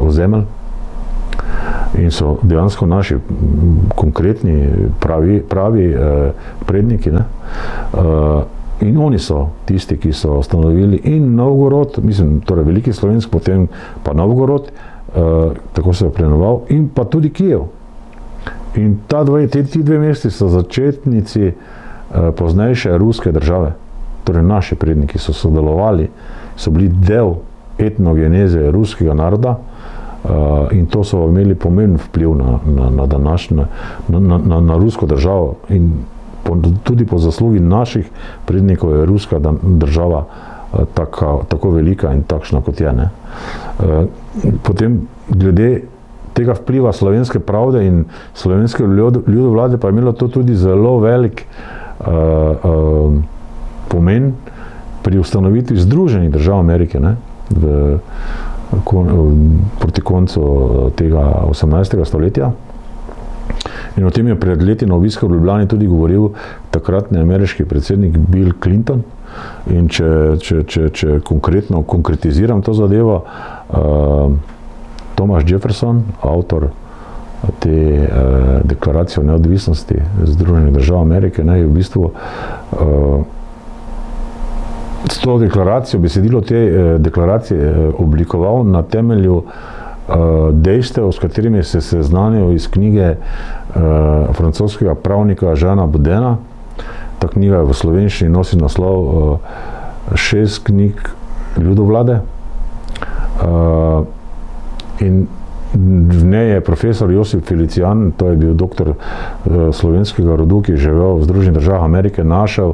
ozemelj. In so dejansko naši konkretni, pravi predniki. Ne? In oni so tisti, ki so ustanovili in Novgorod, mislim, torej Veliki Slovensk, potem pa Novgorod, tako se je prenoval, in pa tudi Kijev. In ti dve mesti so začetnici poznejše ruske države. Torej naši predniki so sodelovali, so bili del etnogeneze ruskega naroda in to so imeli pomemben vpliv na rusko državo. In tudi po zaslugi naših prednikov je ruska država tako velika in takšna, kot je. Ne. Potem glede tega vpliva slovenske pravde in slovenske ljudovlade pa je imelo to tudi zelo velik pomen pri ustanovitvi Združenih držav Amerike, ne, proti koncu tega 18. stoletja. In o tem je pred leti na obisku v Ljubljani tudi govoril takratni ameriški predsednik Bill Clinton. In če konkretiziram to zadevo, Thomas Jefferson, avtor te deklaracije o neodvisnosti Združenih držav Amerike, ne, je v bistvu s to deklaracijo, besedilo te deklaracije oblikoval na temelju dejstev, s katerimi se seznanil iz knjige francoskega pravnika Jeana Boudena. Ta knjiga v slovenščini nosi naslov 6 knjig ljudovlade. In v njej je profesor Josip Felicijan, to je bil doktor slovenskega rodu, ki je živel v Združenih državah Amerike, našel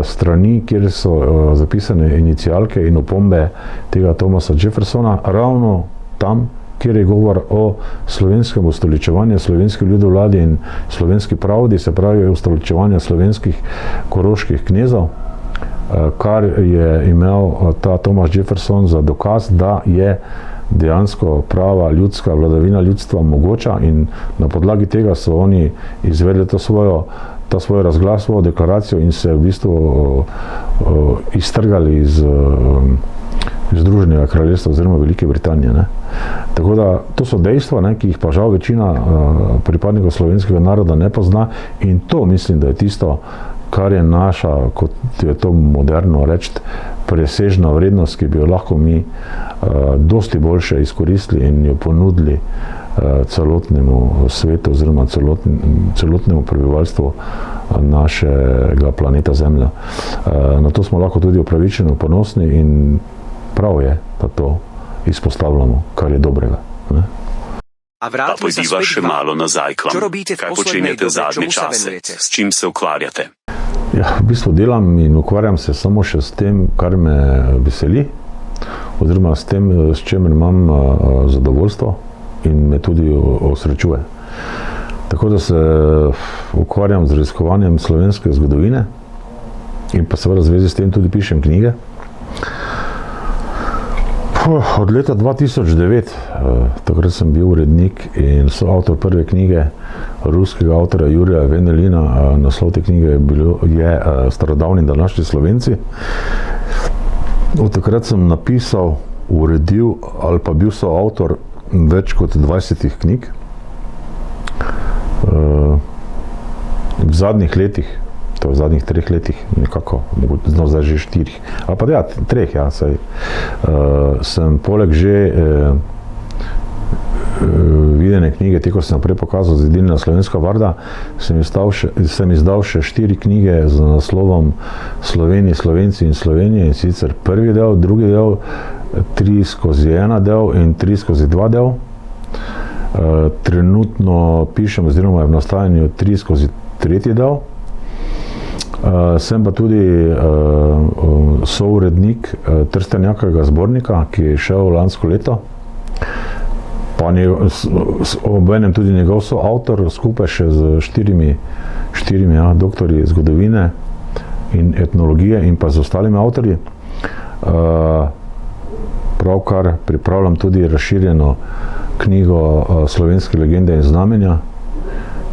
strani, kjer so zapisane inicialke in opombe tega Thomasa Jeffersona, ravno tam, kjer je govor o slovenskem ustoličevanju, slovenski ljudovladi in slovenski pravdi, se pravi ustoličevanje slovenskih koroških knezov, kar je imel ta Thomas Jefferson za dokaz, da je dejansko prava ljudska vladavina ljudstva mogoča, in na podlagi tega so oni izvedli ta svoj razglas, svojo deklaracijo in se v bistvu iztrgali iz Združenega kraljestva oziroma Velike Britanije. Ne. Tako da to so dejstva, ne, ki jih pa žal večina pripadnikov slovenskega naroda ne pozna, in to mislim, da je tisto, kar je naša, kot je to moderno reči, presežna vrednost, ki bi jo lahko mi dosti boljše izkoristili in jo ponudili celotnemu svetu oziroma celotnemu prebivalstvu našega planeta Zemlja. Na to smo lahko tudi upravičeno ponosni in prav je, da to izpostavljamo, kar je dobrega. Ne? Pa pojdiva še malo nazaj k vam. Kaj počenjate zadnje čase? S čim se ukvarjate? Ja, v bistvu delam in ukvarjam se samo še s tem, kar me veseli, oziroma s tem, s čemer imam zadovoljstvo in me tudi osrečuje. Tako da se ukvarjam z raziskovanjem slovenske zgodovine in pa seveda v zvezi s tem tudi pišem knjige. Od leta 2009, takrat sem bil urednik in soavtor prve knjige ruskega avtorja Jurija Venelina. Naslov te knjige je Starodavni današnji Slovenci. Od takrat sem napisal, uredil ali pa bil soavtor več kot 20 knjig. V zadnjih letih, to v zadnjih 3 letih, nekako, zdaj že 4, ali pa ja, 3, ja, saj, sem poleg že videne knjige, te, ko sem prej pokazal, Zedinjena slovenska varda, sem izdal še 4 knjige z naslovom Sloveniji, Slovenci in Slovenije, in sicer prvi del, drugi del, 3/1 del in 3/2 del. Trenutno pišem, oziroma je v nastajanju 3/3 del. Sem pa tudi sourednik Trstenjakovega zbornika, ki je šel lansko leto. Pa obenem tudi njegov soavtor, skupaj še z štirimi doktorji zgodovine in etnologije in pa z ostalimi avtorji. Pravkar pripravljam tudi razširjeno knjigo Slovenske legende in znamenja,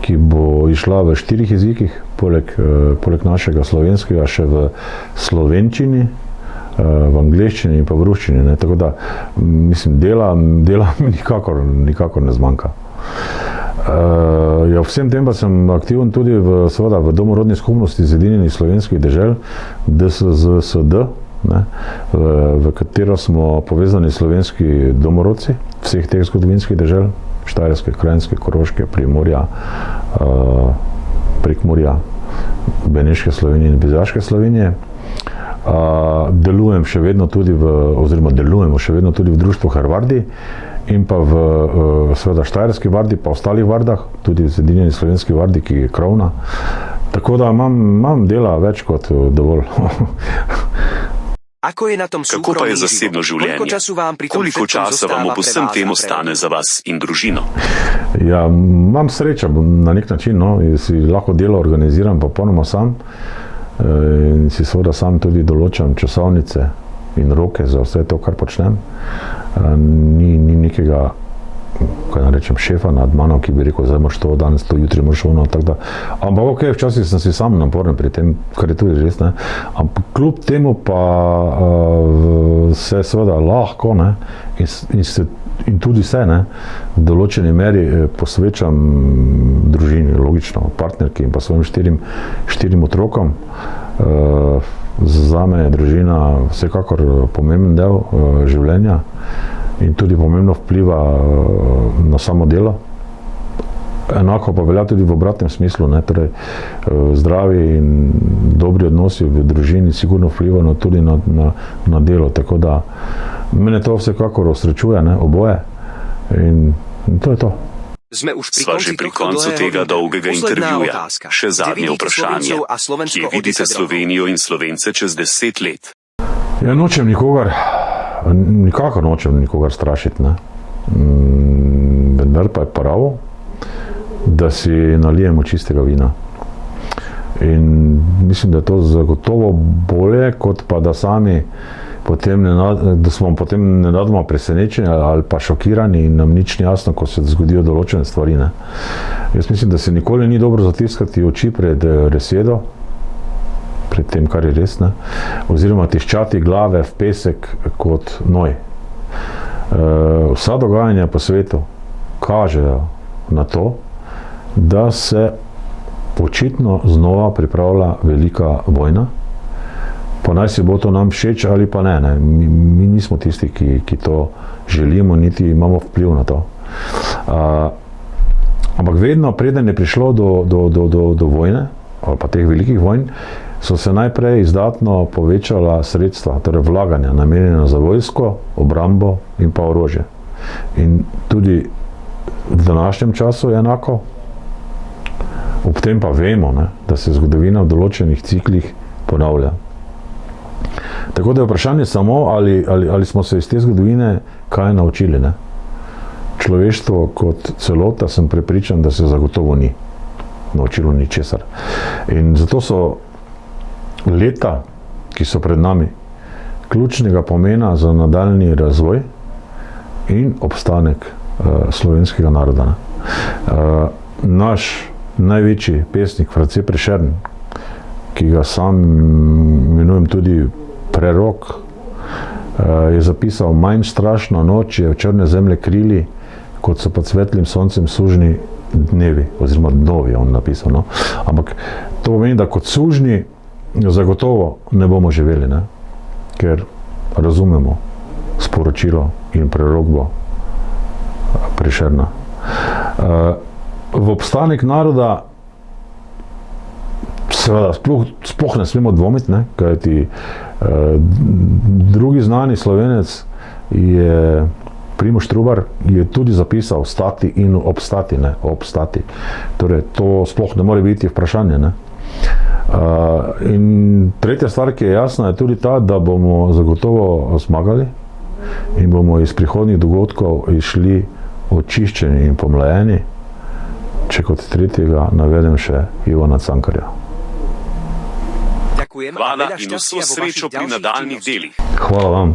ki bo išla v 4 jezikih, poleg našega slovenskega še v slovenčini, v angleščini in pa v ruščini. Ne. Tako da, mislim, dela nikakor ne zmanjka. Ja, vsem tem pa sem aktiven tudi v domorodni skupnosti Zedinjenih slovenskih dežel, DSZSD, ne, v katero smo povezani slovenski domorodci vseh teh zgodovinskih dežel, Štajerske, Krajinske, Koroške, Primorja, Prekmurja, Beneške Slovenije in Bizaške Slovenije. Delujemo še vedno tudi v društvu Hrvardi in pa v seveda Štajerski vardi, pa ostalih vardah, tudi v Zedinjeni slovenski vardi, ki je krovna. Tako da imam dela več kot dovolj. Kako pa je zasebno življenje? Koliko časa vam ob vsem tem ostane za vas in družino? Ja, imam srečo na nek način, no, si lahko delo organiziram popolnoma sam in si seveda sam tudi določam časovnice in roke za vse to, kar počnem. Ni nekega, kaj naj rečem, šefa nad mano, ki bi rekel, zdaj moraš to, danes to, jutri moraš ono, tako da. Ampak ok, včasih sem si sam naporen pri tem, kar je tudi res, ne. Ampak kljub temu pa se seveda lahko, ne, in tudi se, ne, v določeni meri posvečam družini, logično, partnerki in pa svojim štirim otrokom. Zame je družina vsekakor pomemben del življenja in tudi pomembno vpliva na samo delo. Enako pa velja tudi v obratnem smislu, ne, torej zdravi in dobri odnosi v družini sigurno vplivajo tudi na delo, tako da mene to vsekakor osrečuje, ne, oboje in to je to. Sva že pri koncu tega dolgega intervjuja. Še zadnje vprašanje. Kje vidite Slovenijo in Slovence čez 10 let? Ja, nikakor nočem nikogar strašiti, ne. Vendar pa je prav, da si nalijemo čistega vina. In mislim, da je to zagotovo bolje, kot pa da sami da smo potem nenadoma presenečeni ali pa šokirani in nam nič ni jasno, ko se zgodijo določene stvari, ne. Jaz mislim, da se nikoli ni dobro zatiskati oči pred resjedo, pred tem, kar je res, ne, oziroma tiščati glave v pesek kot noj. Vsa dogajanja po svetu kažejo na to, da se očitno znova pripravlja velika vojna, pa naj si bo to nam všeč ali pa ne, ne. Mi nismo tisti, ki to želimo, niti imamo vpliv na to. Ampak vedno, preden je prišlo do vojne, ali pa teh velikih vojn, so se najprej izdatno povečala sredstva, torej vlaganja, namenjena za vojsko, obrambo in pa orožje. In tudi v današnjem času je enako. Ob tem pa vemo, ne, da se zgodovina v določenih ciklih ponavlja. Tako da je vprašanje samo, ali smo se iz te zgodovine kaj naučili, ne. Človeštvo kot celota sem prepričan, da se zagotovo ni naučilo ničesar. In zato so leta, ki so pred nami, ključnega pomena za nadaljnji razvoj in obstanek slovenskega naroda, ne. Naš največji pesnik, France Prešern, ki ga sam imenujem tudi prerok, je zapisal: manj strašna noč je v črne zemlje krili, kot so pod svetlim soncem sužni dnevi, oziroma dnovi, on napisal, no. Ampak to pomeni, da kot sužni zagotovo ne bomo živeli, ne, ker razumemo sporočilo in prerokbo Prešerna. V obstanek naroda seveda sploh ne smemo dvomiti, ne, kajti drugi znani Slovenec je Primož Trubar, je tudi zapisal stati in obstati, ne, obstati. Torej, to sploh ne more biti vprašanje, ne. In tretja stvar, ki je jasna, je tudi ta, da bomo zagotovo zmagali in bomo iz prihodnjih dogodkov išli očiščeni in pomlajeni, če kot tretjega navedem še Ivana Cankarja. Hvala in vso srečo pri nadaljnjih delih. Hvala vam.